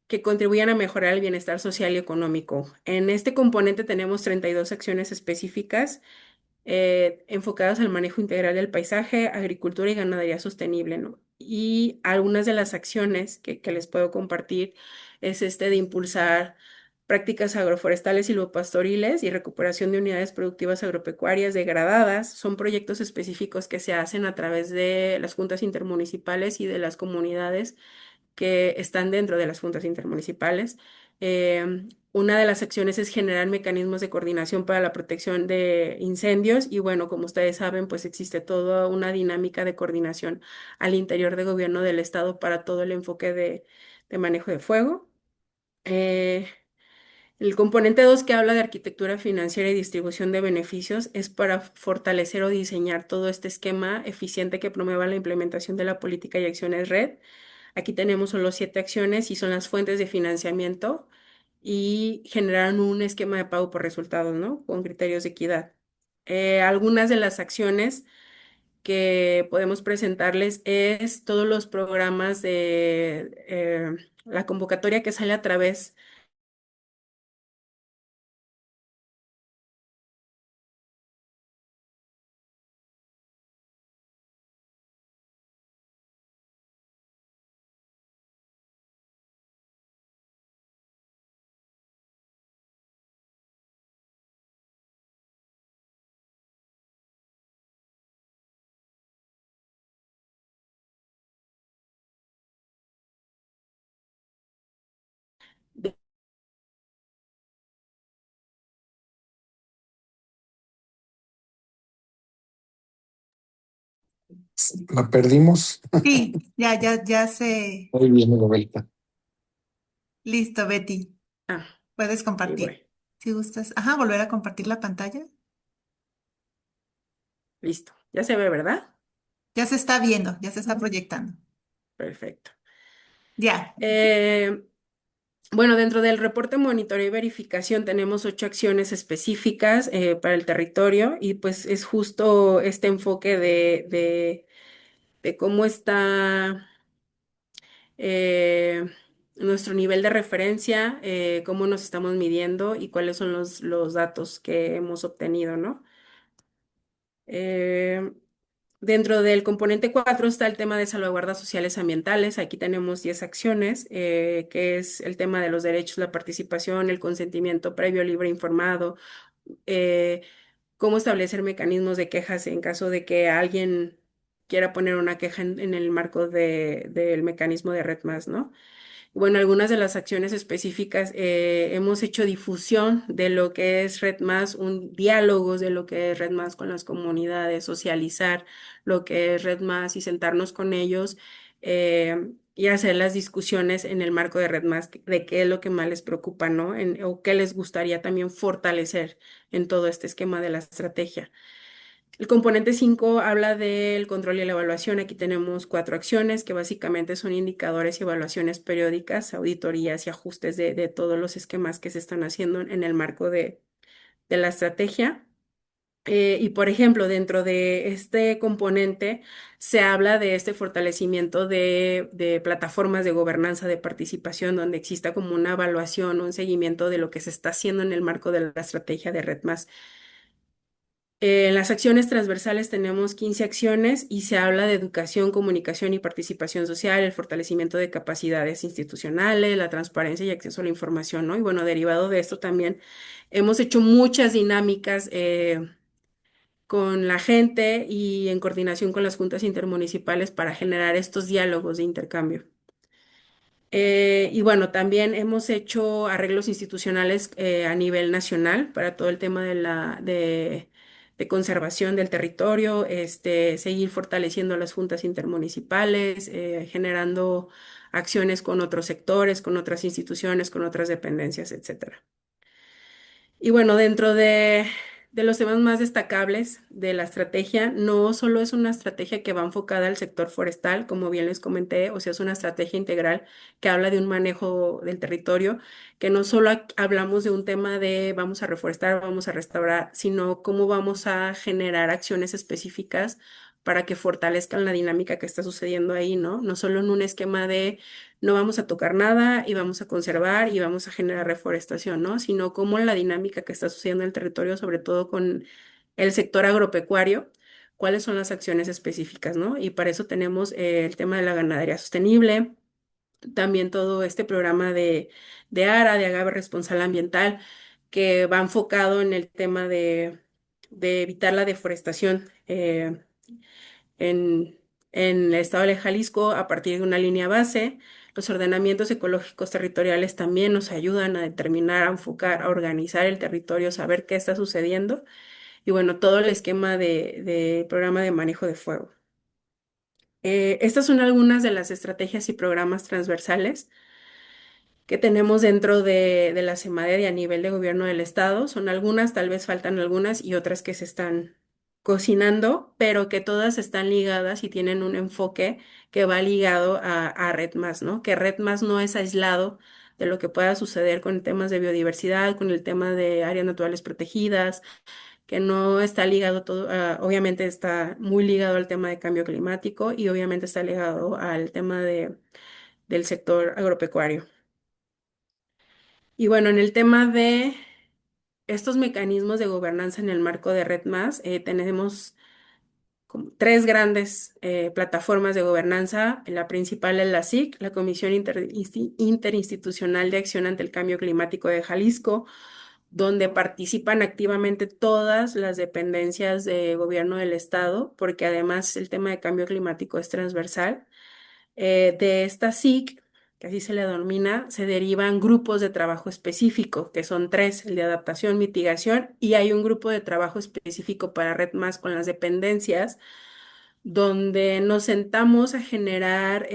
que contribuyan a mejorar el bienestar social y económico. En este componente tenemos 32 acciones específicas enfocadas al manejo integral del paisaje, agricultura y ganadería sostenible, ¿no? Y algunas de las acciones que les puedo compartir es de impulsar prácticas agroforestales y silvopastoriles y recuperación de unidades productivas agropecuarias degradadas. Son proyectos específicos que se hacen a través de las juntas intermunicipales y de las comunidades que están dentro de las juntas intermunicipales. Una de las acciones es generar mecanismos de coordinación para la protección de incendios y bueno, como ustedes saben, pues existe toda una dinámica de coordinación al interior del gobierno del estado para todo el enfoque de manejo de fuego. Eh, El componente 2 que habla de arquitectura financiera y distribución de beneficios es para fortalecer o diseñar todo este esquema eficiente que promueva la implementación de la política y acciones red. Aquí tenemos solo 7 acciones y son las fuentes de financiamiento y generan un esquema de pago por resultados, ¿no? Con criterios de equidad. Algunas de las acciones que podemos presentarles es todos los programas de la convocatoria que sale a través de La perdimos. Sí, ya se... Muy bien, Roberta. Listo, Betty. Ah, Puedes ahí compartir. voy. Si gustas. Ajá, volver a compartir la pantalla. Listo. Ya se ve, ¿verdad? Ya se está viendo, ya se está proyectando. Perfecto. Ya. Eh, bueno, dentro del reporte monitoreo y verificación tenemos 8 acciones específicas para el territorio y pues es justo este enfoque de cómo está eh, nuestro nivel de referencia, cómo nos estamos midiendo y cuáles son los datos que hemos obtenido, ¿no? Eh, Dentro del componente 4 está el tema de salvaguardas sociales ambientales. Aquí tenemos 10 acciones, que es el tema de los derechos, la participación, el consentimiento previo, libre, informado, eh, cómo establecer mecanismos de quejas en caso de que alguien quiera poner una queja en el marco del mecanismo de Red Más, ¿no? Bueno, algunas de las acciones específicas, hemos hecho difusión de lo que es Red Más, un diálogo de lo que es Red Más con las comunidades, socializar lo que es Red Más y sentarnos con ellos y hacer las discusiones en el marco de Red Más de qué es lo que más les preocupa, ¿no? O qué les gustaría también fortalecer en todo este esquema de la estrategia. El componente 5 habla del control y la evaluación. Aquí tenemos 4 acciones que básicamente son indicadores y evaluaciones periódicas, auditorías y ajustes de todos los esquemas que se están haciendo en el marco de la estrategia. Y por ejemplo, dentro de este componente se habla de este fortalecimiento de plataformas de gobernanza de participación donde exista como una evaluación, un seguimiento de lo que se está haciendo en el marco de la estrategia de Red Más. En las acciones transversales tenemos 15 acciones y se habla de educación, comunicación y participación social, el fortalecimiento de capacidades institucionales, la transparencia y acceso a la información, ¿no? Y bueno, derivado de esto también hemos hecho muchas dinámicas con la gente y en coordinación con las juntas intermunicipales para generar estos diálogos de intercambio. Y bueno, también hemos hecho arreglos institucionales a nivel nacional para todo el tema de conservación del territorio, seguir fortaleciendo las juntas intermunicipales, generando acciones con otros sectores, con otras instituciones, con otras dependencias, etcétera. Y bueno, dentro de los temas más destacables de la estrategia, no solo es una estrategia que va enfocada al sector forestal, como bien les comenté, o sea, es una estrategia integral que habla de un manejo del territorio, que no solo hablamos de un tema de vamos a reforestar, vamos a restaurar, sino cómo vamos a generar acciones específicas para que fortalezcan la dinámica que está sucediendo ahí, ¿no? No solo en un esquema de no vamos a tocar nada y vamos a conservar y vamos a generar reforestación, ¿no? Sino como la dinámica que está sucediendo en el territorio, sobre todo con el sector agropecuario, cuáles son las acciones específicas, ¿no? Y para eso tenemos el tema de la ganadería sostenible, también todo este programa de ARA, de Agave Responsable Ambiental, que va enfocado en el tema de evitar la deforestación. En, en el estado de Jalisco a partir de una línea base. Los ordenamientos ecológicos territoriales también nos ayudan a determinar, a enfocar, a organizar el territorio, saber qué está sucediendo y bueno, todo el esquema de programa de manejo de fuego. Estas son algunas de las estrategias y programas transversales. que tenemos dentro de la CEMADET y a nivel de gobierno del estado. Son algunas, tal vez faltan algunas y otras que se están cocinando, pero que todas están ligadas y tienen un enfoque que va ligado a Red Más, ¿no? Que Red Más no es aislado de lo que pueda suceder con temas de biodiversidad, con el tema de áreas naturales protegidas, que no está ligado todo, obviamente está muy ligado al tema de cambio climático y obviamente está ligado al tema del sector agropecuario. Y bueno, en el tema de estos mecanismos de gobernanza en el marco de Red Más, tenemos como tres grandes plataformas de gobernanza. La principal es la SIC, la Comisión Interinstitucional de Acción ante el Cambio Climático de Jalisco, donde participan activamente todas las dependencias de gobierno del estado, porque además el tema de cambio climático es transversal. De esta SIC, que así se le denomina, se derivan grupos de trabajo específico, que son tres: el de adaptación, mitigación, y hay un grupo de trabajo específico para Red Más con las dependencias, donde nos sentamos a generar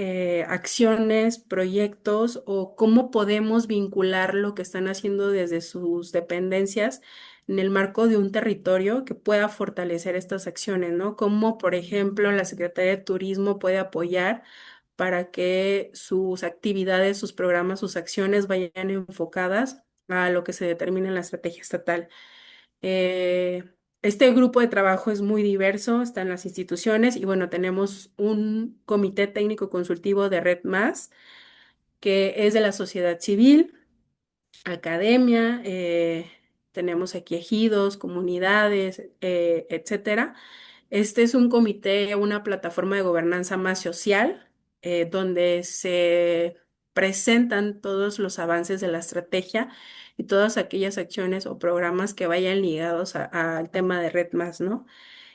acciones, proyectos o cómo podemos vincular lo que están haciendo desde sus dependencias en el marco de un territorio que pueda fortalecer estas acciones, ¿no? Como, por ejemplo, la Secretaría de Turismo puede apoyar para que sus actividades, sus programas, sus acciones vayan enfocadas a lo que se determina en la estrategia estatal. Eh, este grupo de trabajo es muy diverso, está en las instituciones y bueno, tenemos un comité técnico consultivo de Red Más, que es de la sociedad civil, academia, tenemos aquí ejidos, comunidades, etcétera. Este es un comité, una plataforma de gobernanza más social, donde se presentan todos los avances de la estrategia y todas aquellas acciones o programas que vayan ligados al tema de Red Más, ¿no?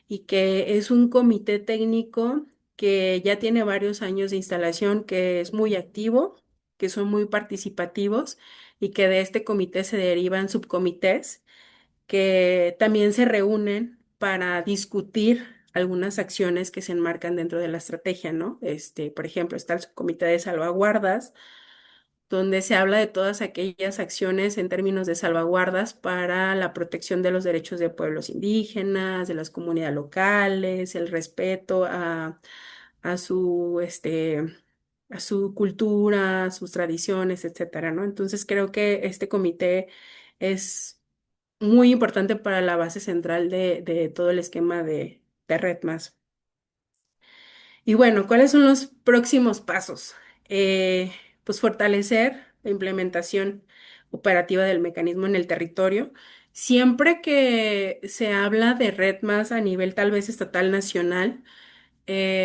Y que es un comité técnico que ya tiene varios años de instalación, que es muy activo, que son muy participativos y que de este comité se derivan subcomités que también se reúnen para discutir algunas acciones que se enmarcan dentro de la estrategia, ¿no? Por ejemplo, está el subcomité de salvaguardas, donde se habla de todas aquellas acciones en términos de salvaguardas para la protección de los derechos de pueblos indígenas, de las comunidades locales, el respeto a a su cultura, sus tradiciones, etcétera, ¿no? Entonces creo que este comité es muy importante para la base central de todo el esquema de Red Más. Y bueno, ¿cuáles son los próximos pasos? Pues fortalecer la implementación operativa del mecanismo en el territorio. Siempre que se habla de Red Más a nivel tal vez estatal, nacional,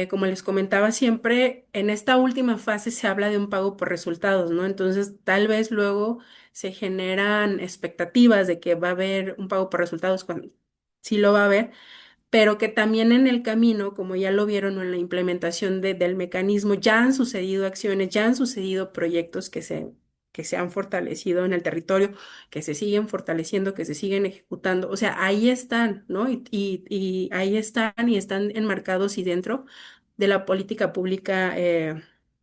como les comentaba, siempre en esta última fase se habla de un pago por resultados, ¿no? Entonces, tal vez luego se generan expectativas de que va a haber un pago por resultados cuando sí lo va a haber, pero que también en el camino, como ya lo vieron en la implementación del mecanismo, ya han sucedido acciones, ya han sucedido proyectos que se han fortalecido en el territorio, que se siguen fortaleciendo, que se siguen ejecutando. O sea, ahí están, ¿no? Y ahí están y están enmarcados y dentro de la política pública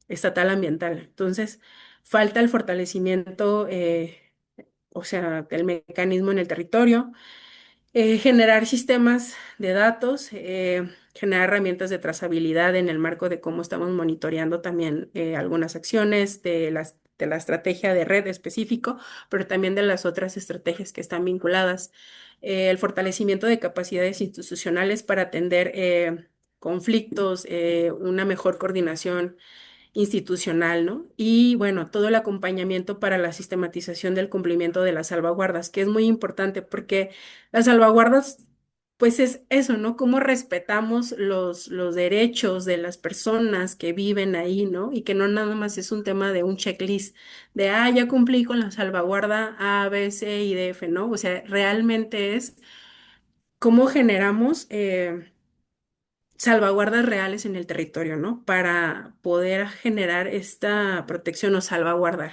estatal ambiental. Entonces, falta el fortalecimiento, o sea, del mecanismo en el territorio, generar sistemas de datos, generar herramientas de trazabilidad en el marco de cómo estamos monitoreando también algunas acciones de la estrategia de red específico, pero también de las otras estrategias que están vinculadas. El fortalecimiento de capacidades institucionales para atender conflictos, una mejor coordinación institucional, ¿no? Y bueno, todo el acompañamiento para la sistematización del cumplimiento de las salvaguardas, que es muy importante porque las salvaguardas, pues es eso, ¿no? Cómo respetamos los derechos de las personas que viven ahí, ¿no? Y que no nada más es un tema de un checklist de, ya cumplí con la salvaguarda A, B, C y D, F, ¿no? O sea, realmente es cómo generamos salvaguardas reales en el territorio, ¿no? Para poder generar esta protección o salvaguardar.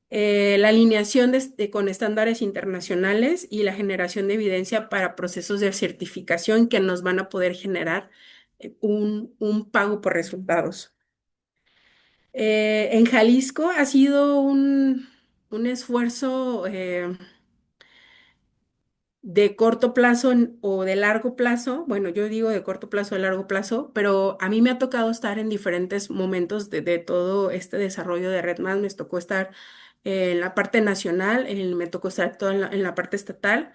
La alineación con estándares internacionales y la generación de evidencia para procesos de certificación que nos van a poder generar un pago por resultados. En Jalisco ha sido un esfuerzo de corto plazo o de largo plazo. Bueno, yo digo de corto plazo, de largo plazo, pero a mí me ha tocado estar en diferentes momentos de todo este desarrollo de Red Más. Me tocó estar en la parte nacional, me tocó estar toda en la parte estatal.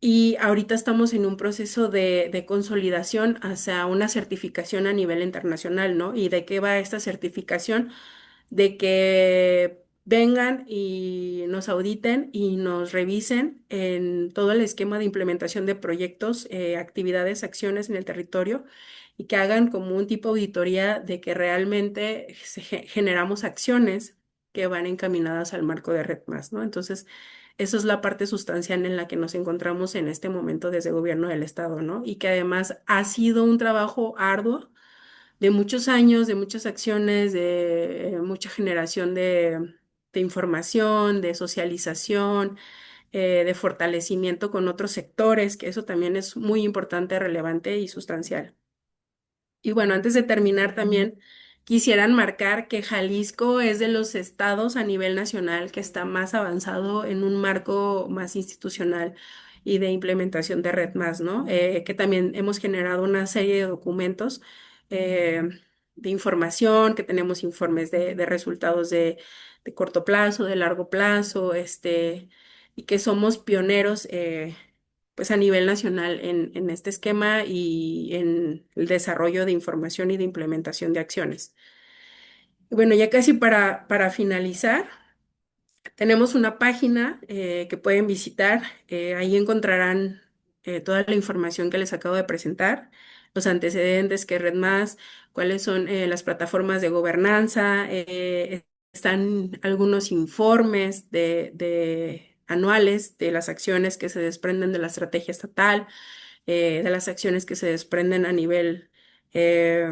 Y ahorita estamos en un proceso de consolidación hacia una certificación a nivel internacional, ¿no? ¿Y de qué va esta certificación? De que vengan y nos auditen y nos revisen en todo el esquema de implementación de proyectos, actividades, acciones en el territorio y que hagan como un tipo de auditoría de que realmente generamos acciones que van encaminadas al marco de Red Más, ¿no? Entonces, eso es la parte sustancial en la que nos encontramos en este momento desde el gobierno del estado, ¿no? Y que además ha sido un trabajo arduo de muchos años, de muchas acciones, de mucha generación de información, de socialización, de fortalecimiento con otros sectores, que eso también es muy importante, relevante y sustancial. Y bueno, antes de terminar también quisieran marcar que Jalisco es de los estados a nivel nacional que está más avanzado en un marco más institucional y de implementación de Red Más, ¿no? Que también hemos generado una serie de documentos eh, de información, que tenemos informes de resultados de corto plazo, de largo plazo, y que somos pioneros. Pues a nivel nacional en este esquema y en el desarrollo de información y de implementación de acciones. Y bueno, ya casi para finalizar, tenemos una página que pueden visitar. Ahí encontrarán toda la información que les acabo de presentar, los antecedentes que Red Más, cuáles son las plataformas de gobernanza, están algunos informes de anuales de las acciones que se desprenden de la estrategia estatal, de las acciones que se desprenden a nivel eh,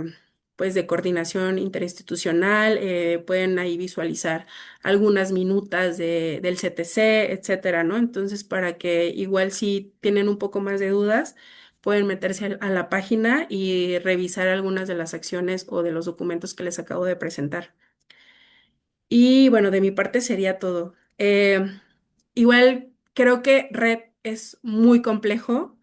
pues de coordinación interinstitucional. Pueden ahí visualizar algunas minutas del CTC, etcétera, ¿no? Entonces, para que igual si tienen un poco más de dudas, pueden meterse a la página y revisar algunas de las acciones o de los documentos que les acabo de presentar. Y bueno, de mi parte sería todo. Igual creo que Red es muy complejo,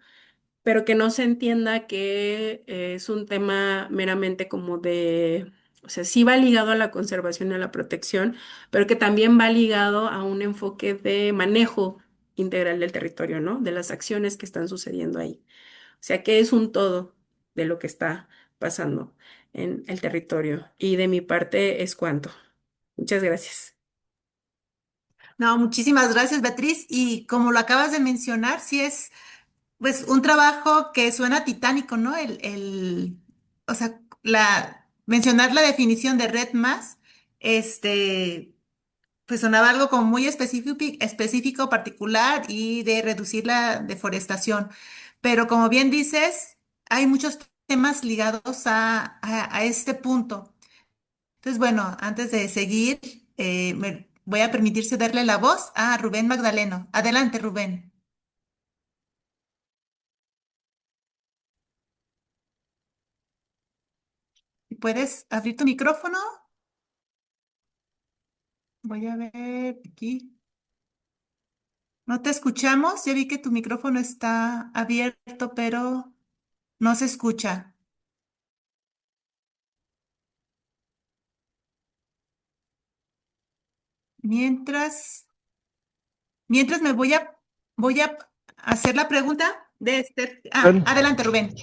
pero que no se entienda que es un tema meramente como de, o sea, sí va ligado a la conservación y a la protección, pero que también va ligado a un enfoque de manejo integral del territorio, ¿no? De las acciones que están sucediendo ahí. O sea, que es un todo de lo que está pasando en el territorio. Y de mi parte es cuanto. Muchas gracias. No, muchísimas gracias, Beatriz. Y como lo acabas de mencionar, sí es pues un trabajo que suena titánico, ¿no? O sea, mencionar la definición de red más, este, pues sonaba algo como muy específico, particular y de reducir la deforestación. Pero como bien dices, hay muchos temas ligados a este punto. Entonces, bueno, antes de seguir, me voy a permitirse darle la voz a Rubén Magdaleno. Adelante, Rubén. ¿Puedes abrir tu micrófono? Voy a ver aquí. No te escuchamos. Ya vi que tu micrófono está abierto, pero no se escucha. Mientras, mientras voy a hacer la pregunta de Esther. Ah, Bueno, adelante, Rubén.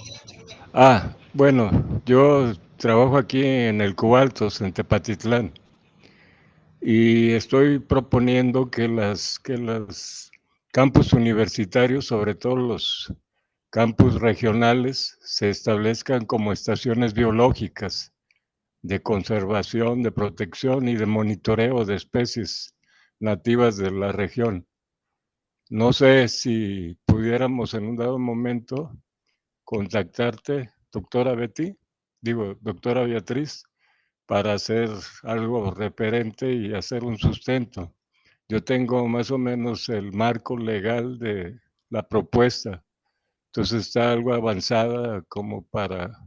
bueno, yo trabajo aquí en el Cubaltos, en Tepatitlán, y estoy proponiendo que los campus universitarios, sobre todo los campus regionales, se establezcan como estaciones biológicas de conservación, de protección y de monitoreo de especies nativas de la región. No sé si pudiéramos en un dado momento contactarte, doctora Betty, doctora Beatriz, para hacer algo referente y hacer un sustento. Yo tengo más o menos el marco legal de la propuesta, entonces está algo avanzada como para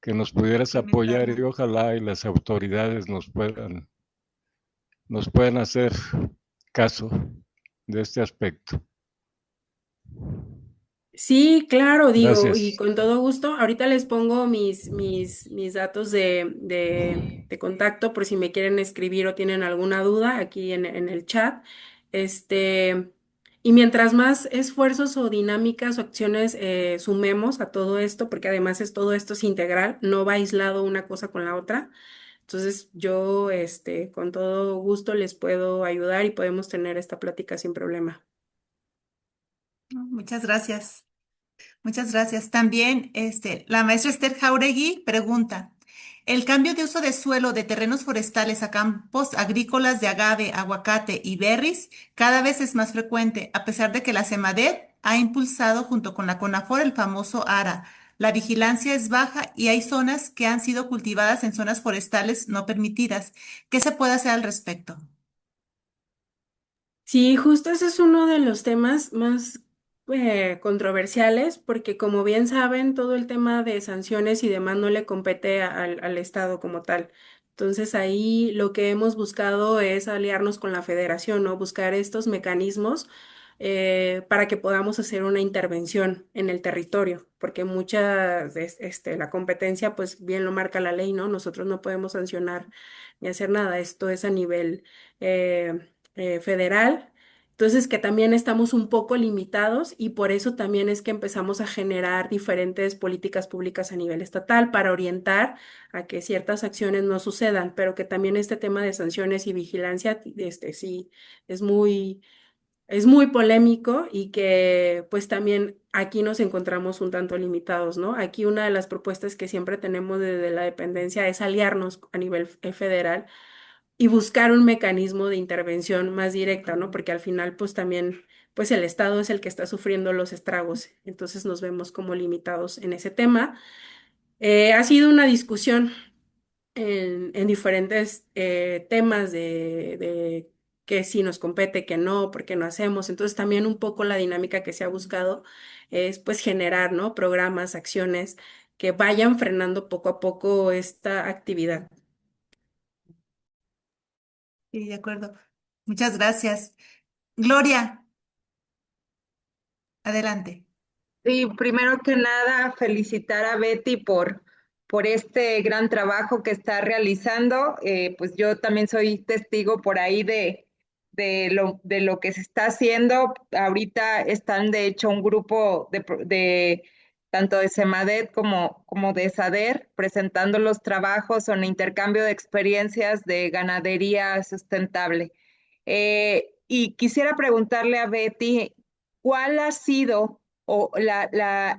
que nos pudieras apoyar y implementarla. ojalá y las autoridades nos puedan hacer caso de este aspecto. Sí, claro, digo, y Gracias. con todo gusto. Ahorita les pongo mis datos de contacto por si me quieren escribir o tienen alguna duda aquí en el chat. Este, y mientras más esfuerzos o dinámicas o acciones sumemos a todo esto, porque además todo esto es integral, no va aislado una cosa con la otra. Entonces yo, con todo gusto les puedo ayudar y podemos tener esta plática sin problema. Muchas gracias. Muchas gracias. También, la maestra Esther Jauregui pregunta, ¿el cambio de uso de suelo de terrenos forestales a campos agrícolas de agave, aguacate y berries cada vez es más frecuente, a pesar de que la CEMADET ha impulsado junto con la CONAFOR el famoso ARA? La vigilancia es baja y hay zonas que han sido cultivadas en zonas forestales no permitidas. ¿Qué se puede hacer al respecto? Sí, justo ese es uno de los temas más controversiales, porque como bien saben, todo el tema de sanciones y demás no le compete al Estado como tal. Entonces ahí lo que hemos buscado es aliarnos con la federación, ¿no? Buscar estos mecanismos para que podamos hacer una intervención en el territorio, porque la competencia, pues bien lo marca la ley, ¿no? Nosotros no podemos sancionar ni hacer nada. Esto es a nivel federal. Entonces, que también estamos un poco limitados y por eso también es que empezamos a generar diferentes políticas públicas a nivel estatal para orientar a que ciertas acciones no sucedan, pero que también este tema de sanciones y vigilancia, sí, es es muy polémico y que pues también aquí nos encontramos un tanto limitados, ¿no? Aquí una de las propuestas que siempre tenemos desde la dependencia es aliarnos a nivel federal y buscar un mecanismo de intervención más directa, ¿no? Porque al final, pues también, pues el Estado es el que está sufriendo los estragos, entonces nos vemos como limitados en ese tema. Ha sido una discusión en diferentes temas de que si nos compete, que no, por qué no hacemos. Entonces también un poco la dinámica que se ha buscado es pues generar, ¿no? Programas, acciones que vayan frenando poco a poco esta actividad. Sí, de acuerdo. Muchas gracias. Gloria, adelante. Sí, primero que nada, felicitar a Betty por este gran trabajo que está realizando. Pues yo también soy testigo por ahí de lo que se está haciendo. Ahorita están, de hecho, un grupo de tanto de Semadet como de SADER presentando los trabajos en intercambio de experiencias de ganadería sustentable. Y quisiera preguntarle a Betty, ¿cuál ha sido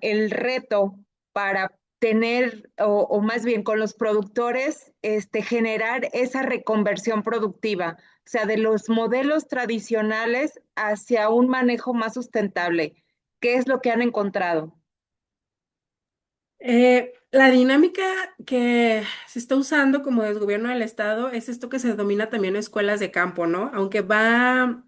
el reto para tener, o más bien con los productores, generar esa reconversión productiva, o sea, de los modelos tradicionales hacia un manejo más sustentable? ¿Qué es lo que han encontrado? La dinámica que se está usando como del gobierno del estado es esto que se denomina también escuelas de campo, ¿no? Aunque va,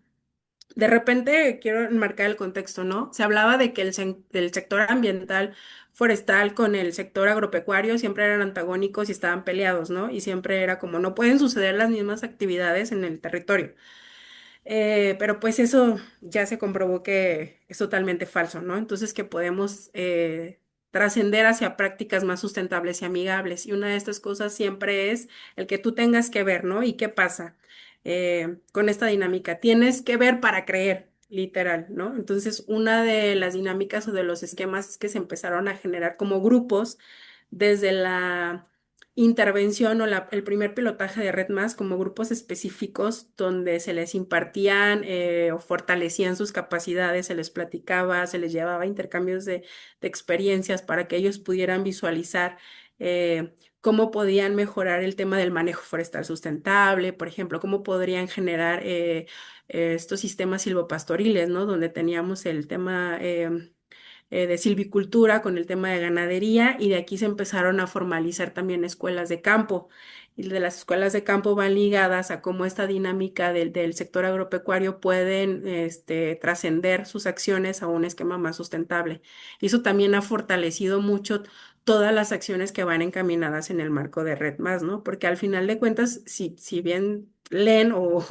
de repente quiero enmarcar el contexto, ¿no? Se hablaba de que el sector ambiental forestal con el sector agropecuario siempre eran antagónicos y estaban peleados, ¿no? Y siempre era como no pueden suceder las mismas actividades en el territorio. Pero pues eso ya se comprobó que es totalmente falso, ¿no? Entonces que podemos trascender hacia prácticas más sustentables y amigables. Y una de estas cosas siempre es el que tú tengas que ver, ¿no? ¿Y qué pasa con esta dinámica? Tienes que ver para creer, literal, ¿no? Entonces una de las dinámicas o de los esquemas es que se empezaron a generar como grupos desde la intervención o el primer pilotaje de Red Más como grupos específicos donde se les impartían o fortalecían sus capacidades, se les platicaba, se les llevaba intercambios de experiencias para que ellos pudieran visualizar cómo podían mejorar el tema del manejo forestal sustentable, por ejemplo, cómo podrían generar estos sistemas silvopastoriles, ¿no? Donde teníamos el tema de silvicultura con el tema de ganadería y de aquí se empezaron a formalizar también escuelas de campo. Y de las escuelas de campo van ligadas a cómo esta dinámica del sector agropecuario pueden trascender sus acciones a un esquema más sustentable. Y eso también ha fortalecido mucho todas las acciones que van encaminadas en el marco de Red Más, ¿no? Porque al final de cuentas, si bien leen o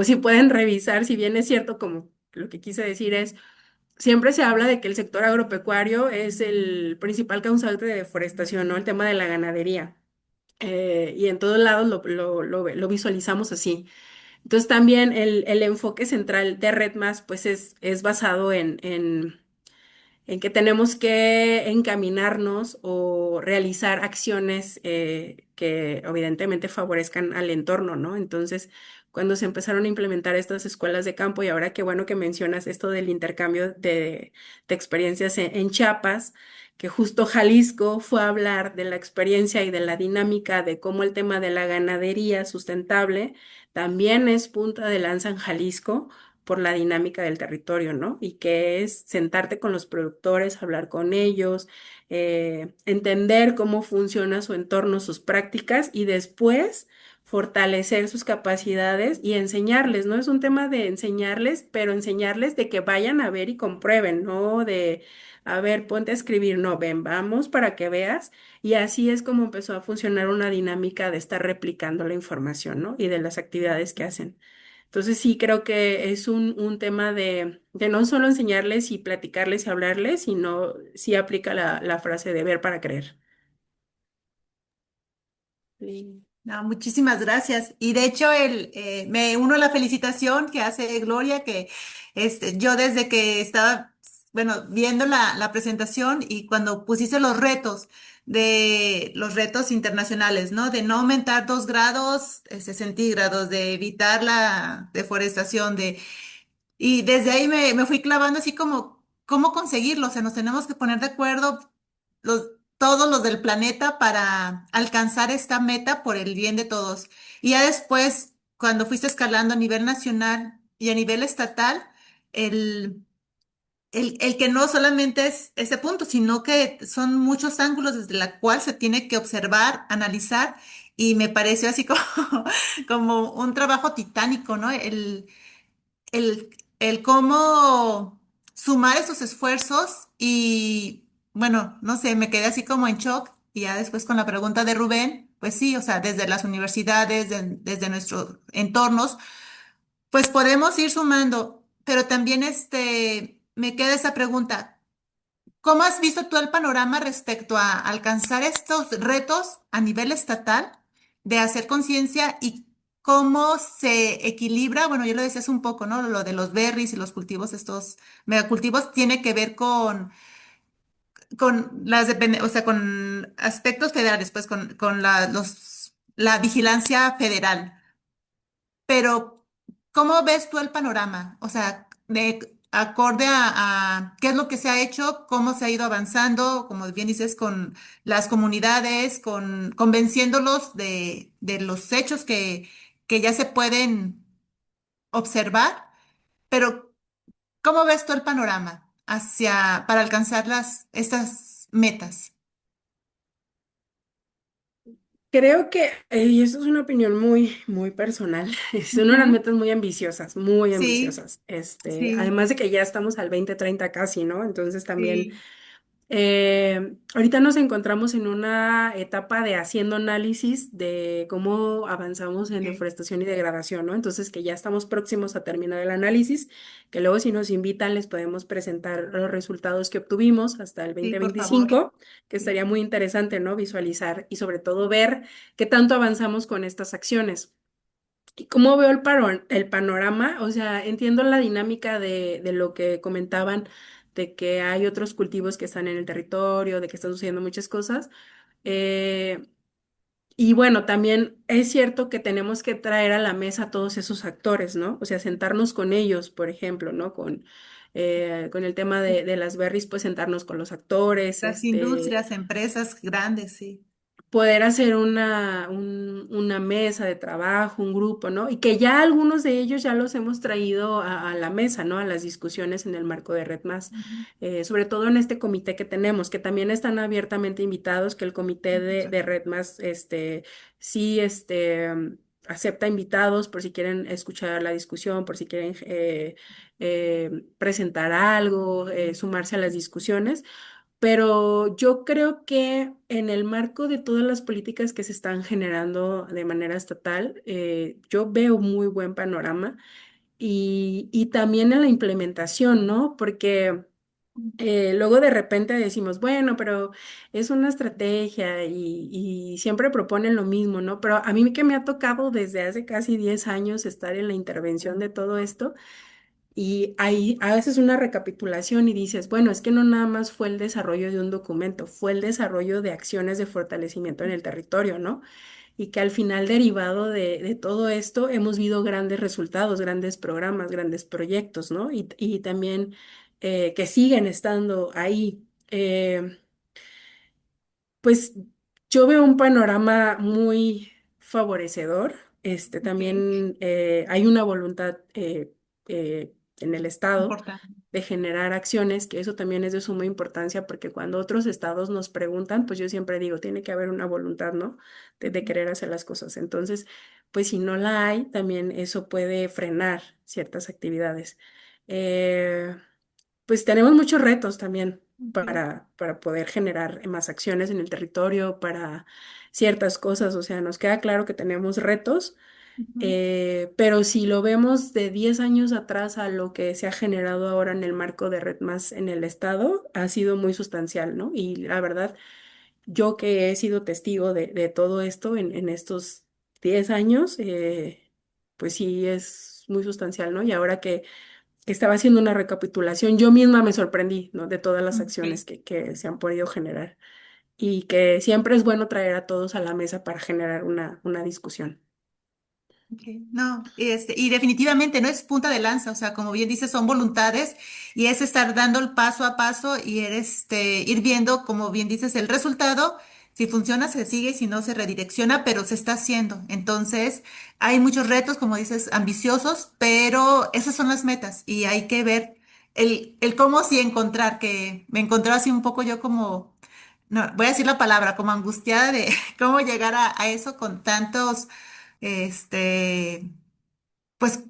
si pueden revisar, si bien es cierto, como lo que quise decir es, siempre se habla de que el sector agropecuario es el principal causante de deforestación, ¿no? El tema de la ganadería. Y en todos lados lo visualizamos así. Entonces también el enfoque central de Red Más, pues es basado en que tenemos que encaminarnos o realizar acciones que evidentemente favorezcan al entorno, ¿no? Entonces, cuando se empezaron a implementar estas escuelas de campo, y ahora qué bueno que mencionas esto del intercambio de experiencias en Chiapas, que justo Jalisco fue a hablar de la experiencia y de la dinámica de cómo el tema de la ganadería sustentable también es punta de lanza en Jalisco por la dinámica del territorio, ¿no? Y que es sentarte con los productores, hablar con ellos, entender cómo funciona su entorno, sus prácticas y después fortalecer sus capacidades y enseñarles, ¿no? Es un tema de enseñarles, pero enseñarles de que vayan a ver y comprueben, ¿no? De, a ver, ponte a escribir, no, ven, vamos para que veas. Y así es como empezó a funcionar una dinámica de estar replicando la información, ¿no? Y de las actividades que hacen. Entonces sí creo que es un tema de no solo enseñarles y platicarles y hablarles, sino sí aplica la frase de ver para creer. Sí. No, muchísimas gracias. Y de hecho, me uno a la felicitación que hace Gloria, que yo desde que estaba, bueno, viendo la presentación y cuando pusiste los retos internacionales, ¿no? De no aumentar 2 grados centígrados, de evitar la deforestación, y desde ahí me fui clavando así como, ¿cómo conseguirlo? O sea, nos tenemos que poner de acuerdo los, todos los del planeta para alcanzar esta meta por el bien de todos. Y ya después, cuando fuiste escalando a nivel nacional y a nivel estatal, el, el que no solamente es ese punto, sino que son muchos ángulos desde la cual se tiene que observar, analizar, y me pareció así como, como un trabajo titánico, ¿no? El cómo sumar esos esfuerzos y bueno, no sé, me quedé así como en shock y ya después con la pregunta de Rubén, pues sí, o sea, desde las universidades, desde nuestros entornos, pues podemos ir sumando, pero también me queda esa pregunta. ¿Cómo has visto tú el panorama respecto a alcanzar estos retos a nivel estatal de hacer conciencia y cómo se equilibra? Bueno, ya lo decías un poco, ¿no? Lo de los berries y los cultivos, estos megacultivos, tiene que ver con o sea, con aspectos federales, pues con la vigilancia federal. Pero, ¿cómo ves tú el panorama? O sea, acorde a qué es lo que se ha hecho, cómo se ha ido avanzando, como bien dices, con las comunidades, convenciéndolos de los hechos que ya se pueden observar. Pero, ¿cómo ves tú el panorama para alcanzar estas metas? Creo que, y esto es una opinión muy personal, son unas Ujú. metas muy ambiciosas, muy Sí, ambiciosas. sí, Además de que ya estamos al 2030 casi, ¿no? Entonces también sí, ahorita nos encontramos en una etapa de haciendo análisis de cómo avanzamos en sí, deforestación y degradación, ¿no? Entonces que ya estamos próximos a terminar el análisis, que luego si nos invitan les podemos presentar los resultados que obtuvimos hasta el sí, por favor. 2025, que estaría muy interesante, ¿no? Visualizar y sobre todo ver qué tanto avanzamos con estas acciones. ¿Y cómo veo el panorama? O sea, entiendo la dinámica de lo que comentaban, de que hay otros cultivos que están en el territorio, de que están sucediendo muchas cosas. Eh, y bueno, también es cierto que tenemos que traer a la mesa a todos esos actores, ¿no? O sea, sentarnos con ellos, por ejemplo, ¿no? Con el tema de las berries, pues sentarnos con los actores, Las industrias, empresas grandes, sí. poder hacer una mesa de trabajo, un grupo, ¿no? Y que ya algunos de ellos ya los hemos traído a la mesa, ¿no? A las discusiones en el marco de Red Más, Ujú. sobre todo en este comité que tenemos, que también están abiertamente invitados, que el comité de Red Más, sí, acepta invitados por si quieren escuchar la discusión, por si quieren presentar algo, sumarse a las discusiones pero yo creo que en el marco de todas las políticas que se están generando de manera estatal, yo veo muy buen panorama y también en la implementación, ¿no? Porque luego de repente decimos, bueno, pero es una estrategia y siempre proponen lo mismo, ¿no? Pero a mí que me ha tocado desde hace casi 10 años estar en la intervención de todo esto y hay a veces una recapitulación y dices, bueno, es que no nada más fue el desarrollo de un documento, fue el desarrollo de acciones de fortalecimiento en el territorio, ¿no? Y que al final derivado de todo esto hemos visto grandes resultados, grandes programas, grandes proyectos, ¿no? Y también que siguen estando ahí. Pues yo veo un panorama muy favorecedor. Ok, También hay una voluntad en el estado importante. de generar acciones, que eso también es de suma importancia, porque cuando otros estados nos preguntan, pues yo siempre digo, tiene que haber una voluntad, ¿no? De querer hacer las cosas. Entonces, pues si no la hay, también eso puede frenar ciertas actividades. Eh, pues tenemos muchos retos también Ok, para poder generar más acciones en el territorio, para ciertas cosas. O sea, nos queda claro que tenemos retos, ujú, pero si lo vemos de 10 años atrás a lo que se ha generado ahora en el marco de Red Más en el estado, ha sido muy sustancial, ¿no? Y la verdad, yo que he sido testigo de todo esto en estos 10 años, pues sí es muy sustancial, ¿no? Y ahora que estaba haciendo una recapitulación, yo misma me sorprendí, ¿no? De todas las acciones ok. que se han podido generar y que siempre es bueno traer a todos a la mesa para generar una discusión. Ok, no, y definitivamente no es punta de lanza, o sea, como bien dices, son voluntades y es estar dando el paso a paso y ir viendo, como bien dices, el resultado. Si funciona, se sigue y si no, se redirecciona, pero se está haciendo. Entonces, hay muchos retos, como dices, ambiciosos, pero esas son las metas y hay que ver el cómo sí encontrar, que me encontré así un poco yo como, no, voy a decir la palabra, como angustiada de cómo llegar a eso con tantos este, pues,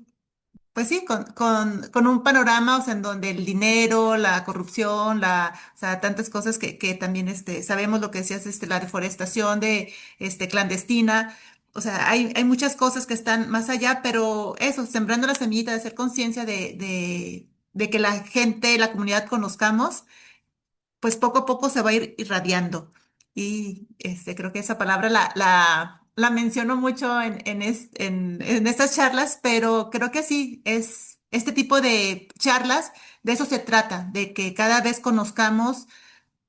pues sí, con un panorama, o sea, en donde el dinero, la corrupción, o sea, tantas cosas que también, sabemos lo que decías, la deforestación clandestina, o sea, hay muchas cosas que están más allá, pero eso, sembrando la semillita de hacer conciencia de que la gente, la comunidad conozcamos pues poco a poco se va a ir irradiando. Y creo que esa palabra la menciono mucho en estas charlas, pero creo que sí, es este tipo de charlas, de eso se trata, de que cada vez conozcamos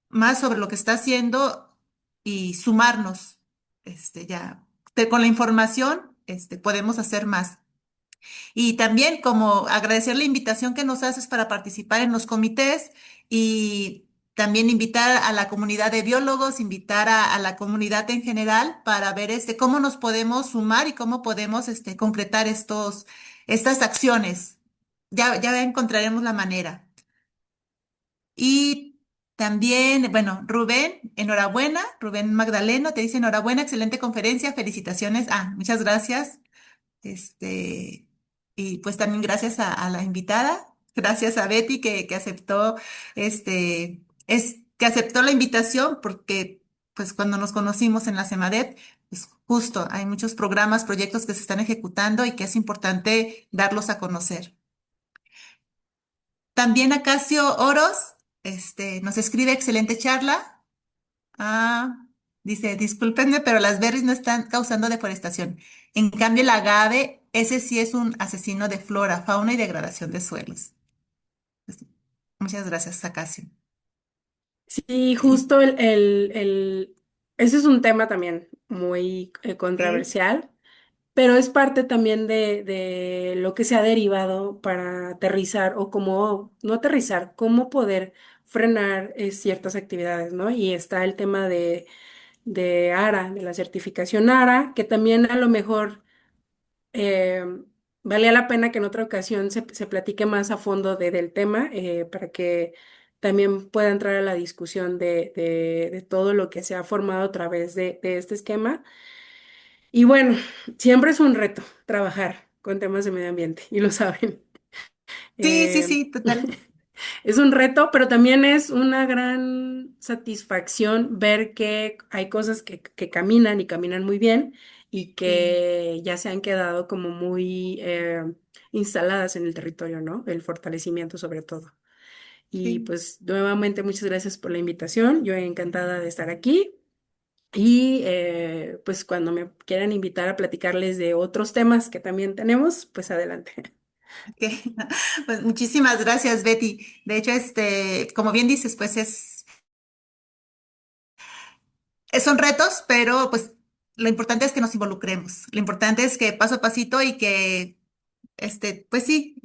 más sobre lo que está haciendo y sumarnos, con la información, podemos hacer más. Y también como agradecer la invitación que nos haces para participar en los comités y también invitar a la comunidad de biólogos, invitar a la comunidad en general para ver cómo nos podemos sumar y cómo podemos concretar estas acciones. Ya encontraremos la manera. Y también, bueno, Rubén, enhorabuena. Rubén Magdaleno te dice enhorabuena, excelente conferencia, felicitaciones. Muchas gracias. Este, y pues también gracias a la invitada, gracias a Betty que aceptó, que aceptó la invitación porque pues cuando nos conocimos en la CEMADET, pues justo hay muchos programas, proyectos que se están ejecutando y que es importante darlos a conocer. También Acacio Oros, nos escribe excelente charla. Ah, dice, discúlpenme, pero las berries no están causando deforestación. En cambio, el agave, ese sí es un asesino de flora, fauna y degradación de suelos. Pues, muchas gracias, Acacio. Sí, Y- justo ese es un tema también muy ok. controversial, pero es parte también de lo que se ha derivado para aterrizar o como, no aterrizar, cómo poder frenar ciertas actividades, ¿no? Y está el tema de ARA, de la certificación ARA, que también a lo mejor eh, valía la pena que en otra ocasión se platique más a fondo del tema para que también pueda entrar a la discusión de todo lo que se ha formado a través de este esquema. Y bueno, siempre es un reto trabajar con temas de medio ambiente y lo saben. Sí, sí, Eh, sí, total. Es un reto, pero también es una gran satisfacción ver que hay cosas que caminan y caminan muy bien y Sí, que ya se han quedado como muy instaladas en el territorio, ¿no? El fortalecimiento sobre todo. Y sí. pues nuevamente muchas gracias por la invitación. Yo encantada de estar aquí. Y pues cuando me quieran invitar a platicarles de otros temas que también tenemos, pues adelante. Ok. Pues muchísimas gracias, Betty. De hecho, como bien dices, pues son retos, pero pues lo importante es que nos involucremos. Lo importante es que paso a pasito y que, pues sí,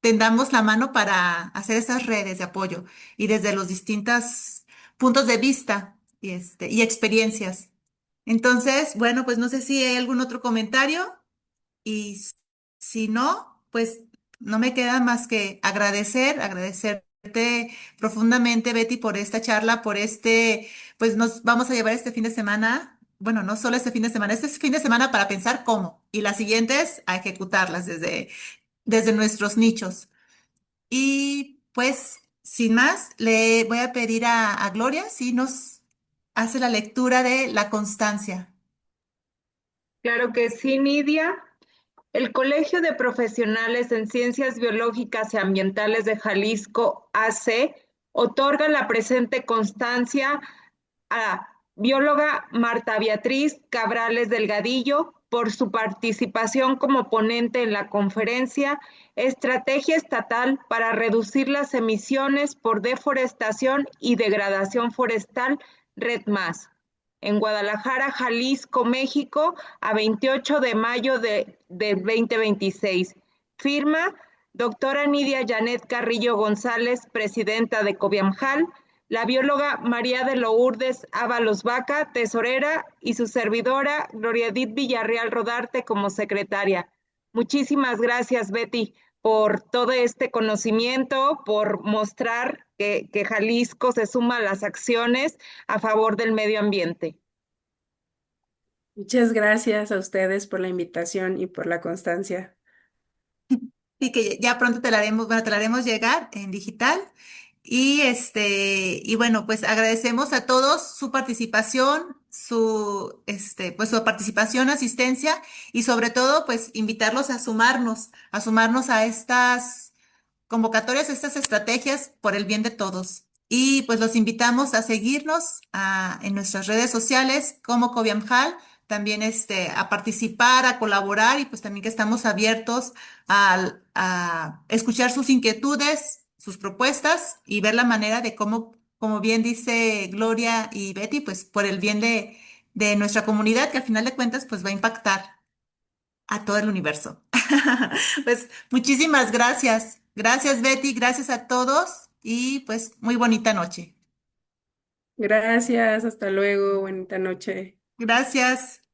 tendamos la mano para hacer esas redes de apoyo y desde los distintos puntos de vista y experiencias. Entonces, bueno, pues no sé si hay algún otro comentario. Y si no, pues no me queda más que agradecerte profundamente, Betty, por esta charla, pues nos vamos a llevar este fin de semana, bueno, no solo este fin de semana para pensar cómo, y las siguientes a ejecutarlas desde nuestros nichos. Y pues, sin más, le voy a pedir a Gloria si nos hace la lectura de la constancia. Claro que sí, Nidia. El Colegio de Profesionales en Ciencias Biológicas y Ambientales de Jalisco, AC, otorga la presente constancia a bióloga Marta Beatriz Cabrales Delgadillo por su participación como ponente en la conferencia Estrategia Estatal para reducir las emisiones por deforestación y degradación forestal, Red Más, en Guadalajara, Jalisco, México, a 28 de mayo de 2026. Firma doctora Nidia Janet Carrillo González, presidenta de Cobiamjal, la bióloga María de Lourdes Ábalos Vaca, tesorera, y su servidora Gloria Edith Villarreal Rodarte como secretaria. Muchísimas gracias, Betty, por todo este conocimiento, por mostrar que Jalisco se suma a las acciones a favor del medio ambiente. Muchas gracias a ustedes por la invitación y por la constancia. Y que ya pronto te la haremos, bueno, te la haremos llegar en digital. Y bueno, pues agradecemos a todos su participación, pues su participación, asistencia y sobre todo, pues invitarlos a sumarnos a estas convocatorias, a estas estrategias por el bien de todos. Y pues los invitamos a seguirnos en nuestras redes sociales como Cobiamjal, también a participar, a colaborar y pues también que estamos abiertos a escuchar sus inquietudes, sus propuestas y ver la manera de cómo, como bien dice Gloria y Betty, pues por el bien de nuestra comunidad, que al final de cuentas pues va a impactar a todo el universo. Pues muchísimas gracias. Gracias, Betty. Gracias a todos y pues muy bonita noche. Gracias, hasta luego, bonita noche. Gracias.